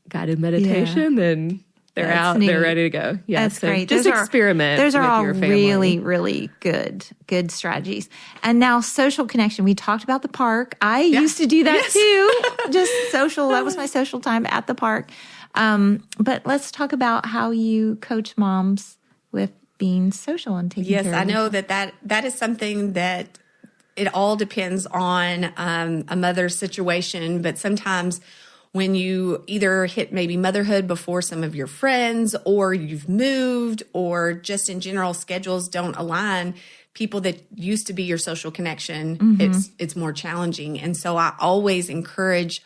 guided meditation, then they're out, neat. They're ready to go. Yeah, that's great. Just experiment. Those are all your family. really, really good strategies. And now social connection. We talked about the park. I used to do that too. Just social. That was my social time at the park. But let's talk about how you coach moms with being social and taking care of them. Yes, I know that is something that it all depends on a mother's situation, but sometimes when you either hit maybe motherhood before some of your friends, or you've moved, or just in general schedules don't align, people that used to be your social connection, it's more challenging. And so I always encourage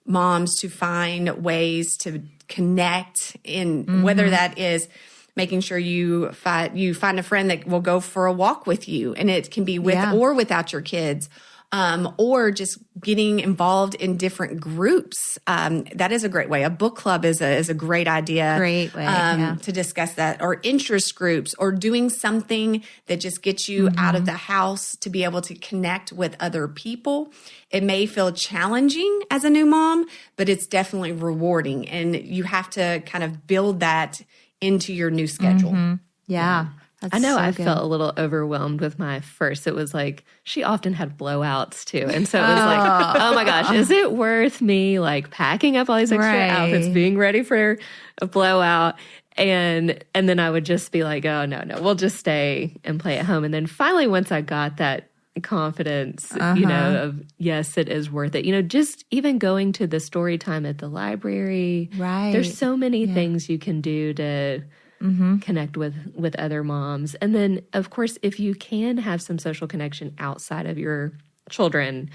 moms to find ways to connect in whether that is making sure you find a friend that will go for a walk with you, and it can be with or without your kids. Or just getting involved in different groups. That is a great way. A book club is a great idea. Great way, to discuss that. Or interest groups, or doing something that just gets you out of the house to be able to connect with other people. It may feel challenging as a new mom, but it's definitely rewarding. And you have to kind of build that into your new schedule. Yeah. I know I felt a little overwhelmed with my first. It was like, she often had blowouts too. And so it was like, oh my gosh, is it worth me like packing up all these extra outfits, being ready for a blowout? And then I would just be like, oh, no, we'll just stay and play at home. And then finally, once I got that confidence, of yes, it is worth it. Just even going to the story time at the library. Right. There's so many things you can do to connect with other moms. And then, of course, if you can have some social connection outside of your children,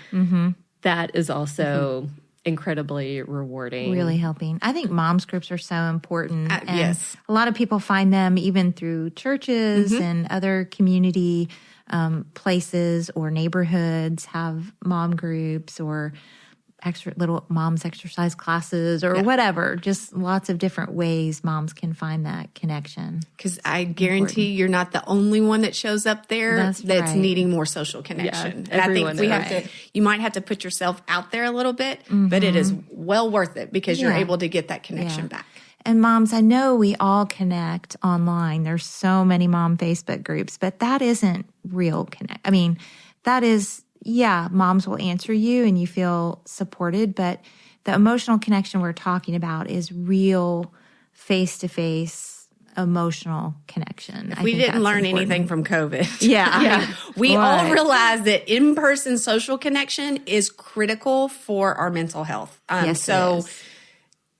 that is also incredibly rewarding. Really helping. I think moms groups are so important. And yes. a lot of people find them even through churches and other community places or neighborhoods have mom groups or extra little moms exercise classes or whatever. Just lots of different ways moms can find that connection. Because I guarantee you're not the only one that shows up there that's right. needing more social connection. Yeah, and I everyone think is. you might have to put yourself out there a little bit, but it is well worth it because you're able to get that connection back. And moms, I know we all connect online. There's so many mom Facebook groups, but that isn't real connect. I mean, that is, moms will answer you and you feel supported, but the emotional connection we're talking about is real face-to-face emotional connection. If we didn't learn anything from COVID. We Right. all realize that in-person social connection is critical for our mental health. Yes, so it is.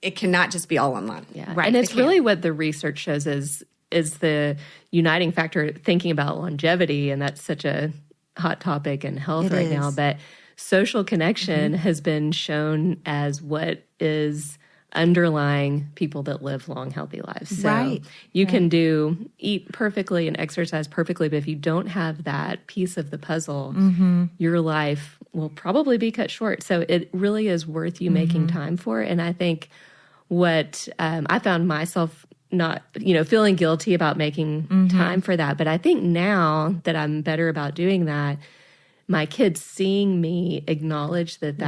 it cannot just be all online. Yeah. Right. And it's really what the research shows is the uniting factor, thinking about longevity. And that's such a hot topic in health right now. But social connection has been shown as what is underlying people that live long, healthy lives. So you can eat perfectly and exercise perfectly, but if you don't have that piece of the puzzle, your life will probably be cut short. So it really is worth you making time for it. And I think what I found myself not, feeling guilty about making time for that. But I think now that I'm better about doing that, my kids seeing me acknowledge that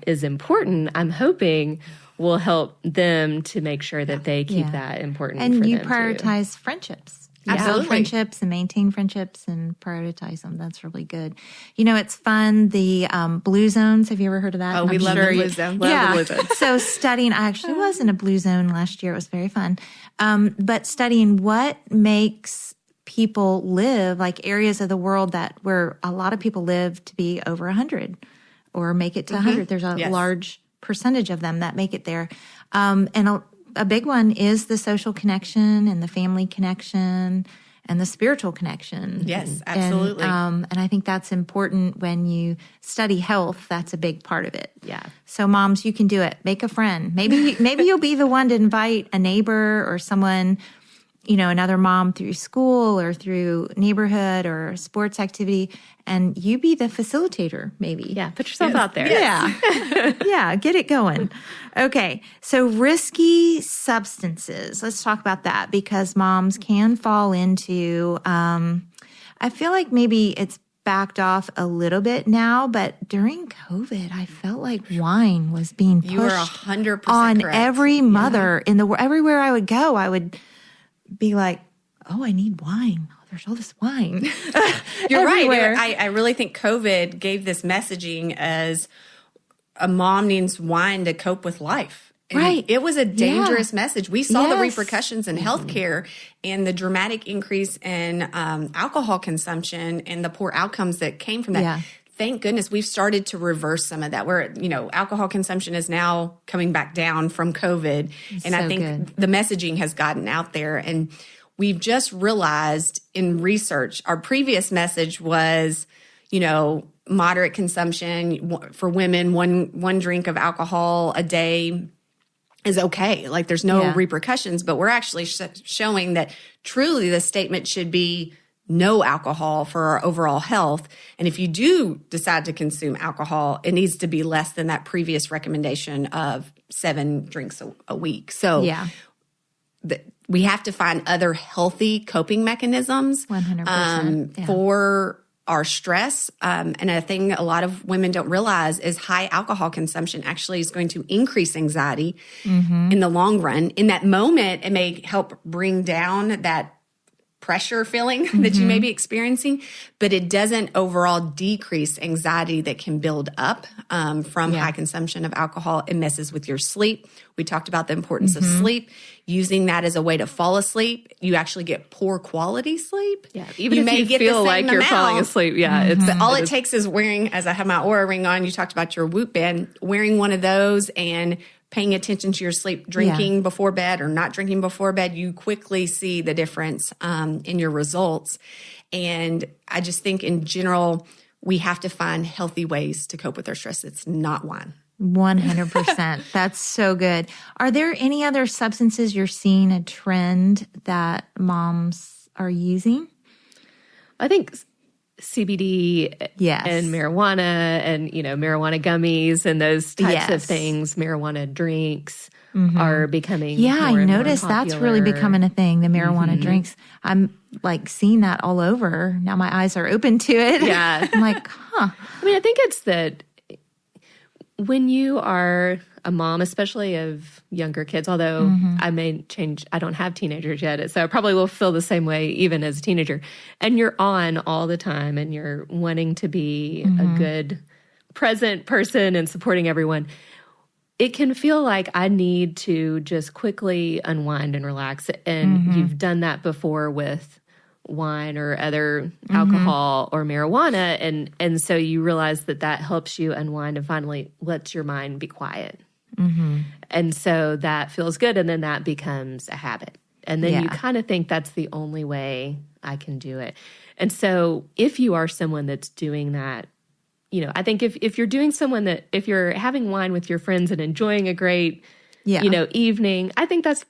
is important, I'm hoping will help them to make sure that they keep that important and for you them prioritize friendships. You Absolutely. build friendships and maintain friendships and prioritize them. That's really good. It's fun. The Blue Zones. Have you ever heard of that? Oh, we love the Blue Zone. Yeah. Love the Blue Zone. So studying, I actually was in a Blue Zone last year. It was very fun. But studying what makes people live, like areas of the world where a lot of people live to be over 100 or make it to 100. There's a large percentage of them that make it there. And a big one is the social connection and the family connection and the spiritual connection. Yes, absolutely. And I think that's important when you study health. That's a big part of it. Yeah. So moms, you can do it. Make a friend. Maybe you'll be the one to invite a neighbor or someone, another mom through school or through neighborhood or sports activity, and you be the facilitator, maybe. Yeah, put yourself out there. Yeah, get it going. Okay, so risky substances. Let's talk about that because moms can fall into, I feel like maybe it's backed off a little bit now, but during COVID, I felt like wine was being pushed You are 100% on correct. every mother in the world. Everywhere I would go, I would be like, oh, I need wine. Oh, there's all this wine. You're everywhere. right. I really think COVID gave this messaging as a mom needs wine to cope with life. And Right. It was a dangerous Yeah. message. We saw the Yes. repercussions in healthcare and the dramatic increase in alcohol consumption and the poor outcomes that came from that. Yeah. Thank goodness we've started to reverse some of that where, alcohol consumption is now coming back down from COVID. And I so think good. the messaging has gotten out there. And we've just realized in research, our previous message was, moderate consumption for women, one drink of alcohol a day is okay. Like there's no repercussions, but we're actually showing that truly the statement should be no alcohol for our overall health. And if you do decide to consume alcohol, it needs to be less than that previous recommendation of 7 drinks a week. So we have to find other healthy coping mechanisms 100%, for our stress. And a thing a lot of women don't realize is high alcohol consumption actually is going to increase anxiety in the long run. In that moment, it may help bring down that pressure feeling that you may be experiencing, but it doesn't overall decrease anxiety that can build up from high consumption of alcohol. It messes with your sleep. We talked about the importance of sleep, using that as a way to fall asleep. You actually get poor quality sleep. Yeah, even if you get feel the like same you're amount, falling asleep. Yeah, but all it takes is wearing, as I have my Oura ring on, you talked about your Whoop band, wearing one of those and paying attention to your sleep, drinking before bed or not drinking before bed, you quickly see the difference in your results. And I just think in general, we have to find healthy ways to cope with our stress. It's not wine. 100%. That's so good. Are there any other substances you're seeing a trend that moms are using? I think CBD and marijuana and, marijuana gummies and those types of things, marijuana drinks are becoming more I and noticed more that's really becoming a thing, the marijuana drinks. I'm like seeing that all over. Now my eyes are open to it. Yeah. I'm like, huh. I mean, I think it's that when you are a mom, especially of younger kids, although I may change, I don't have teenagers yet, so I probably will feel the same way even as a teenager. And you're on all the time and you're wanting to be a good present person and supporting everyone. It can feel like I need to just quickly unwind and relax. And you've done that before with wine or other alcohol or marijuana. And so you realize that helps you unwind and finally lets your mind be quiet. And so that feels good. And then that becomes a habit. And then you kind of think that's the only way I can do it. And so if you are someone that's doing that, I think if you're doing if you're having wine with your friends and enjoying a great evening, I think that's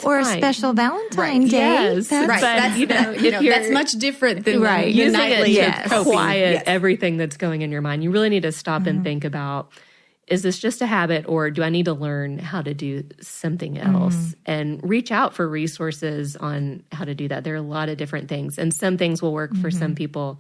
or fine. A special Valentine's Day. Yes, right. That's much different than using nightly it to quiet everything that's going in your mind. You really need to stop and think about, is this just a habit or do I need to learn how to do something else? And reach out for resources on how to do that. There are a lot of different things, and some things will work for some people.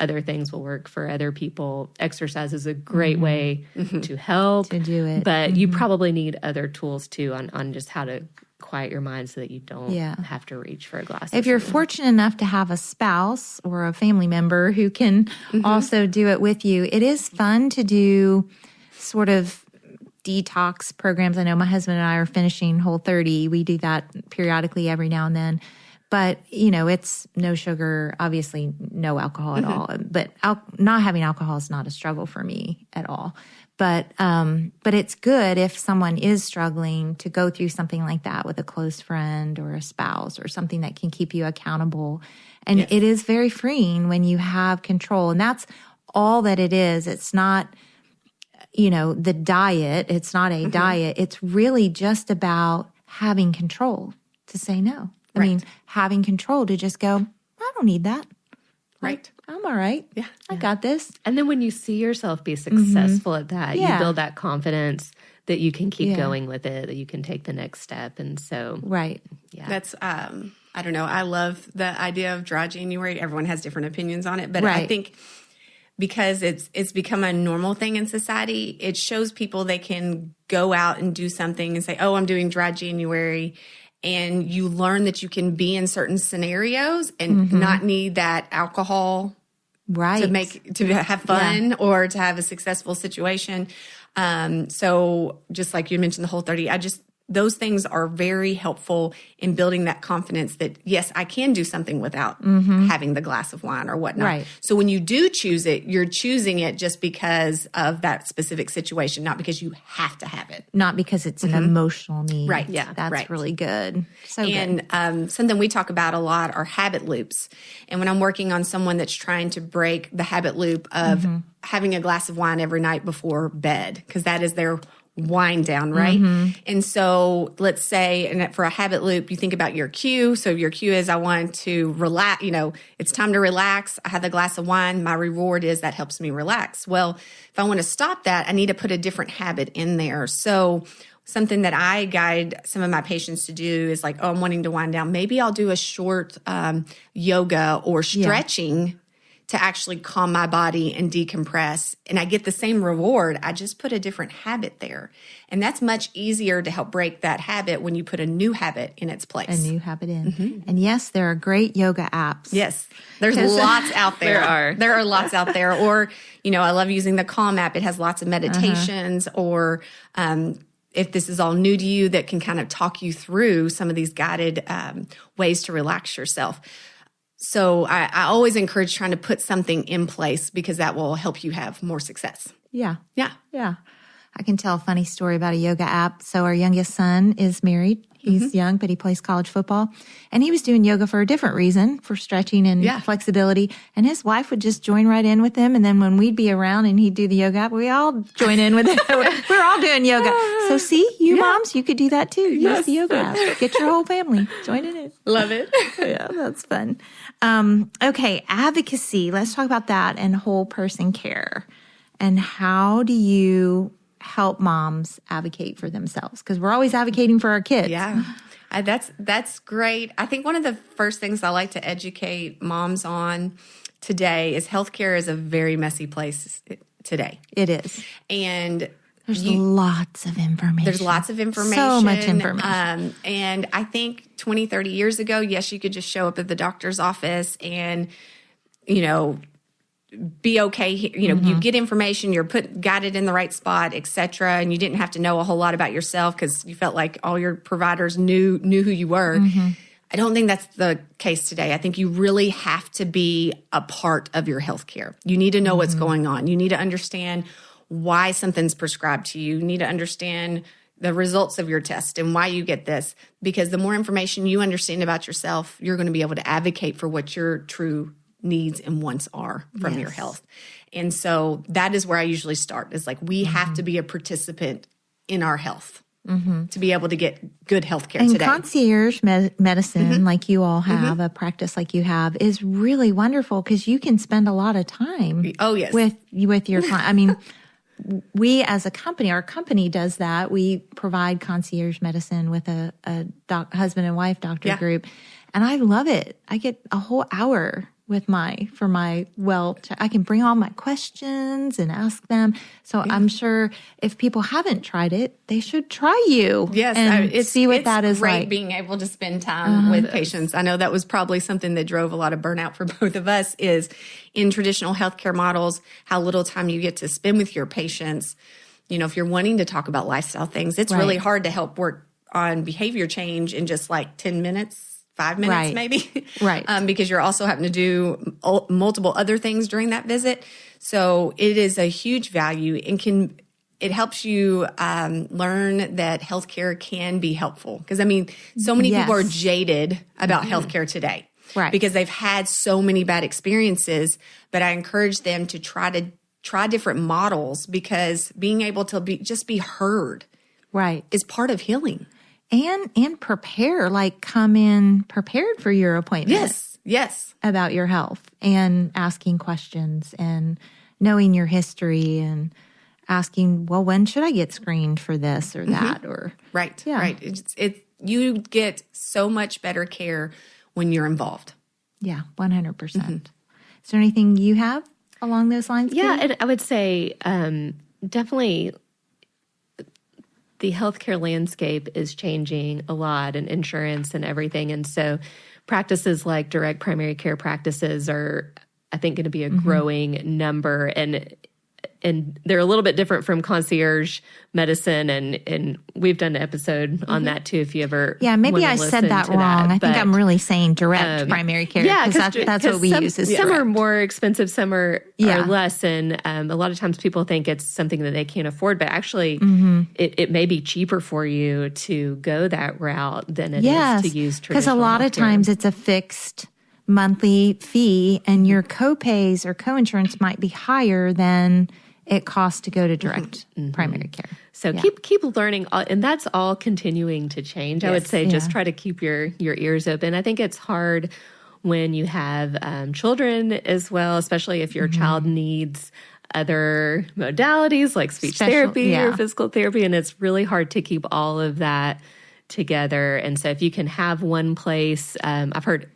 Other things will work for other people. Exercise is a great way to help. To do it. But you probably need other tools too on just how to quiet your mind so that you don't have to reach for a glass. If you're fortunate enough to have a spouse or a family member who can also do it with you, it is fun to do sort of detox programs. I know my husband and I are finishing Whole30. We do that periodically every now and then. But, it's no sugar, obviously no alcohol at all. But not having alcohol is not a struggle for me at all. But it's good if someone is struggling to go through something like that with a close friend or a spouse or something that can keep you accountable. And it is very freeing when you have control. And that's all that it is. It's not, the diet. It's not a diet. It's really just about having control to say no. I mean, having control to just go, I don't need that. Right. I'm all right. Yeah. I got this. And then when you see yourself be successful at that, you build that confidence that you can keep going with it, that you can take the next step. And so, that's, I don't know. I love the idea of dry January. Everyone has different opinions on it, but I think because it's become a normal thing in society, it shows people they can go out and do something and say, oh, I'm doing dry January. And you learn that you can be in certain scenarios and not need that alcohol to have fun or to have a successful situation. So just like you mentioned, the Whole30, those things are very helpful in building that confidence that, yes, I can do something without having the glass of wine or whatnot. Right. So when you do choose it, you're choosing it just because of that specific situation, not because you have to have it. Not because it's an emotional need. Right. Yeah. That's really good. So good. And something we talk about a lot are habit loops. And when I'm working on someone that's trying to break the habit loop of having a glass of wine every night before bed, because that is their wind down, right? And so let's say, and for a habit loop, you think about your cue. So your cue is I want to relax, it's time to relax. I have a glass of wine. My reward is that helps me relax. Well, if I want to stop that, I need to put a different habit in there. So something that I guide some of my patients to do is like, oh, I'm wanting to wind down. Maybe I'll do a short yoga or stretching to actually calm my body and decompress. And I get the same reward. I just put a different habit there. And that's much easier to help break that habit when you put a new habit in its place. A new habit in. And yes, there are great yoga apps. Yes. There's lots out there. There are lots out there. Or, I love using the Calm app. It has lots of meditations or, if this is all new to you, that can kind of talk you through some of these guided ways to relax yourself. So I always encourage trying to put something in place because that will help you have more success. Yeah. I can tell a funny story about a yoga app. So our youngest son is married. He's young, but he plays college football. And he was doing yoga for a different reason, for stretching and flexibility. And his wife would just join right in with him. And then when we'd be around and he'd do the yoga app, we all join in with it. We're all doing yoga. So see, you moms, you could do that too. Use the yoga app. Get your whole family. Join in it. Love it. Yeah, that's fun. Okay, advocacy. Let's talk about that and whole person care. And how do you help moms advocate for themselves? Because we're always advocating for our kids. Yeah, that's great. I think one of the first things I like to educate moms on today is healthcare is a very messy place today. It is. And there's lots of information. There's lots of information. So much information. And I think 20, 30 years ago, yes, you could just show up at the doctor's office and, be okay. You get information, you're got it in the right spot, et cetera. And you didn't have to know a whole lot about yourself because you felt like all your providers knew who you were. I don't think that's the case today. I think you really have to be a part of your healthcare. You need to know what's going on. You need to understand why something's prescribed to you. You need to understand the results of your test and why you get this. Because the more information you understand about yourself, you're going to be able to advocate for what your true needs and wants are from your health. And so that is where I usually start, is like, we have to be a participant in our health to be able to get good health care today. And concierge medicine, like you all have, a practice like you have, is really wonderful because you can spend a lot of time with your client. I mean, we as a company, our company does that. We provide concierge medicine with a husband and wife doctor group. And I love it. I get a whole hour with I can bring all my questions and ask them. So I'm sure if people haven't tried it, they should try you. Yes. And see what that is like. It's great being able to spend time with patients. I know that was probably something that drove a lot of burnout for both of us, is in traditional healthcare models, how little time you get to spend with your patients. If you're wanting to talk about lifestyle things, it's really hard to help work on behavior change in just like 10 minutes. 5 minutes maybe, because you're also having to do multiple other things during that visit. So it is a huge value and it helps you learn that healthcare can be helpful. Because so many people are jaded about healthcare today, because they've had so many bad experiences. But I encourage them to try different models, because being able to be heard, is part of healing. And prepare, come in prepared for your appointment. Yes. About your health, and asking questions and knowing your history and asking, well, when should I get screened for this or that? Or Right. You get so much better care when you're involved. Yeah, 100%. Is there anything you have along those lines? Yeah, and I would say definitely the healthcare landscape is changing a lot, and insurance and everything. And so practices like direct primary care practices are, I think, going to be a growing number. And they're a little bit different from concierge medicine. And we've done an episode on that too, if you ever maybe I said that wrong. I think I'm really saying direct primary care. Yeah, because that's what we use. Is some direct. are more expensive, some are less. And a lot of times people think it's something that they can't afford, but actually it may be cheaper for you to go that route than it is to use traditional. Because a lot of times it's a fixed monthly fee, and your co-pays or co-insurance might be higher than it costs to go to direct primary care. So keep learning, and that's all continuing to change. I would say just try to keep your ears open. I think it's hard when you have children as well, especially if your child needs other modalities like speech therapy or physical therapy, and it's really hard to keep all of that together. And so if you can have one place, I've heard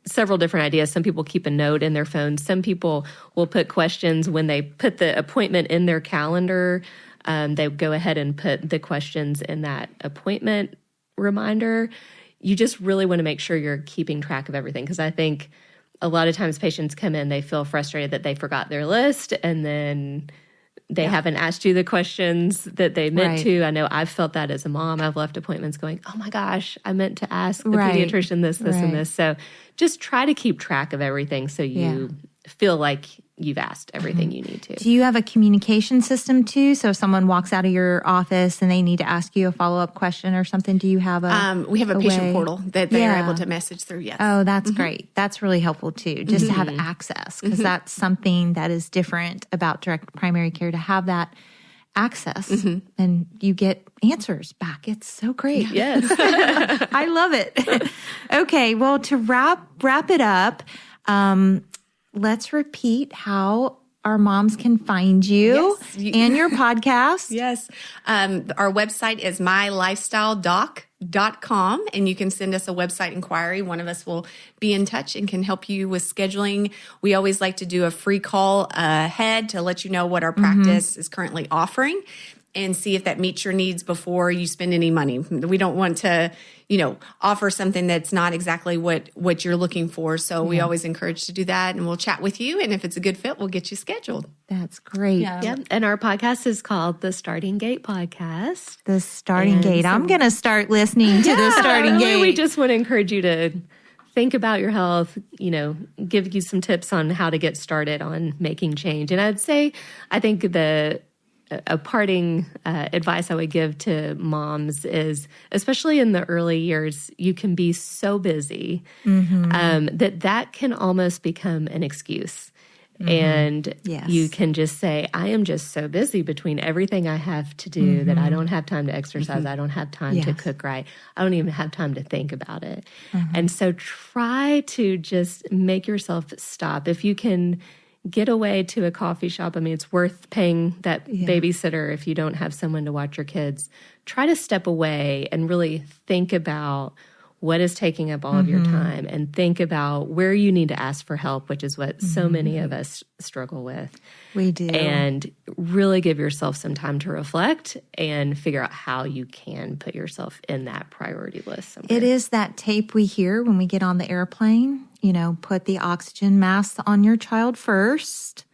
several different ideas. Some people keep a note in their phone. Some people will put questions when they put the appointment in their calendar. They go ahead and put the questions in that appointment reminder. You just really want to make sure you're keeping track of everything, because I think a lot of times patients come in, they feel frustrated that they forgot their list, and then they haven't asked you the questions that they meant to. I know I've felt that as a mom. I've left appointments going, oh my gosh, I meant to ask the pediatrician this, and this. So just try to keep track of everything so you feel like you've asked everything you need to. Do you have a communication system too? So if someone walks out of your office and they need to ask you a follow-up question or something, do you have we have a patient way? portal that they are able to message through, yes. Oh, that's great. That's really helpful too, just to have access, because that's something that is different about direct primary care, to have that access and you get answers back. It's so great. Yes. I love it. Okay, well, to wrap it up, let's repeat how our moms can find you and your podcast. Yes. Our website is mylifestyledoc.com, and you can send us a website inquiry. One of us will be in touch and can help you with scheduling. We always like to do a free call ahead to let you know what our practice is currently offering and see if that meets your needs before you spend any money. We don't want to, offer something that's not exactly what you're looking for. So we always encourage to do that, and we'll chat with you. And if it's a good fit, we'll get you scheduled. That's great. Yep. And our podcast is called The Starting Gate Podcast. The Starting Gate. I'm going to start listening to The Starting Gate. We just want to encourage you to think about your health, give you some tips on how to get started on making change. And I think a parting advice I would give to moms is, especially in the early years, you can be so busy that can almost become an excuse. And you can just say, I am just so busy between everything I have to do that I don't have time to exercise. I don't have time to cook right. I don't even have time to think about it. And so try to just make yourself stop. If you can get away to a coffee shop. I mean, it's worth paying that babysitter if you don't have someone to watch your kids. Try to step away and really think about what is taking up all of your time, and think about where you need to ask for help, which is what so many of us struggle with. We do. And really give yourself some time to reflect and figure out how you can put yourself in that priority list somewhere. It is that tape we hear when we get on the airplane, put the oxygen mask on your child first,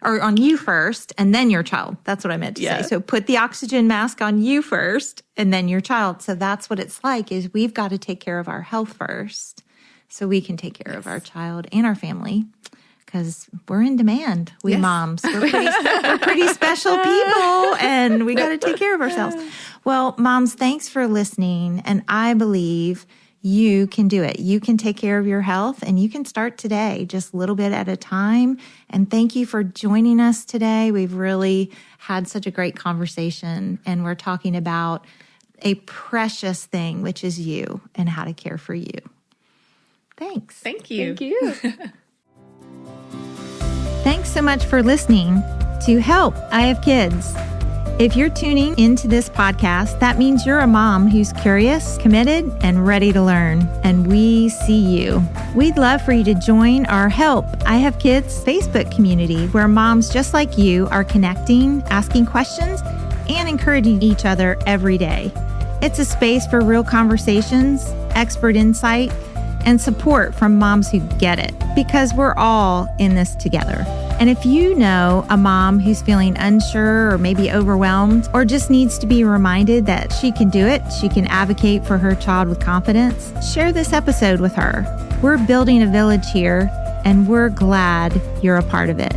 or on you first, and then your child. That's what I meant to say. So put the oxygen mask on you first, and then your child. So that's what it's like, is we've got to take care of our health first so we can take care of our child and our family, because we're in demand. We moms, we're pretty special people, and we got to take care of ourselves. Well, moms, thanks for listening. And I believe you can do it. You can take care of your health, and you can start today, just a little bit at a time. And thank you for joining us today. We've really had such a great conversation, and we're talking about a precious thing, which is you, and how to care for you. Thanks. Thank you. Thank you. Thanks so much for listening to Help, I Have Kids. If you're tuning into this podcast, that means you're a mom who's curious, committed, and ready to learn. And we see you. We'd love for you to join our Help, I Have Kids Facebook community, where moms just like you are connecting, asking questions, and encouraging each other every day. It's a space for real conversations, expert insight, and support from moms who get it, because we're all in this together. And if you know a mom who's feeling unsure or maybe overwhelmed, or just needs to be reminded that she can do it, she can advocate for her child with confidence, share this episode with her. We're building a village here, and we're glad you're a part of it.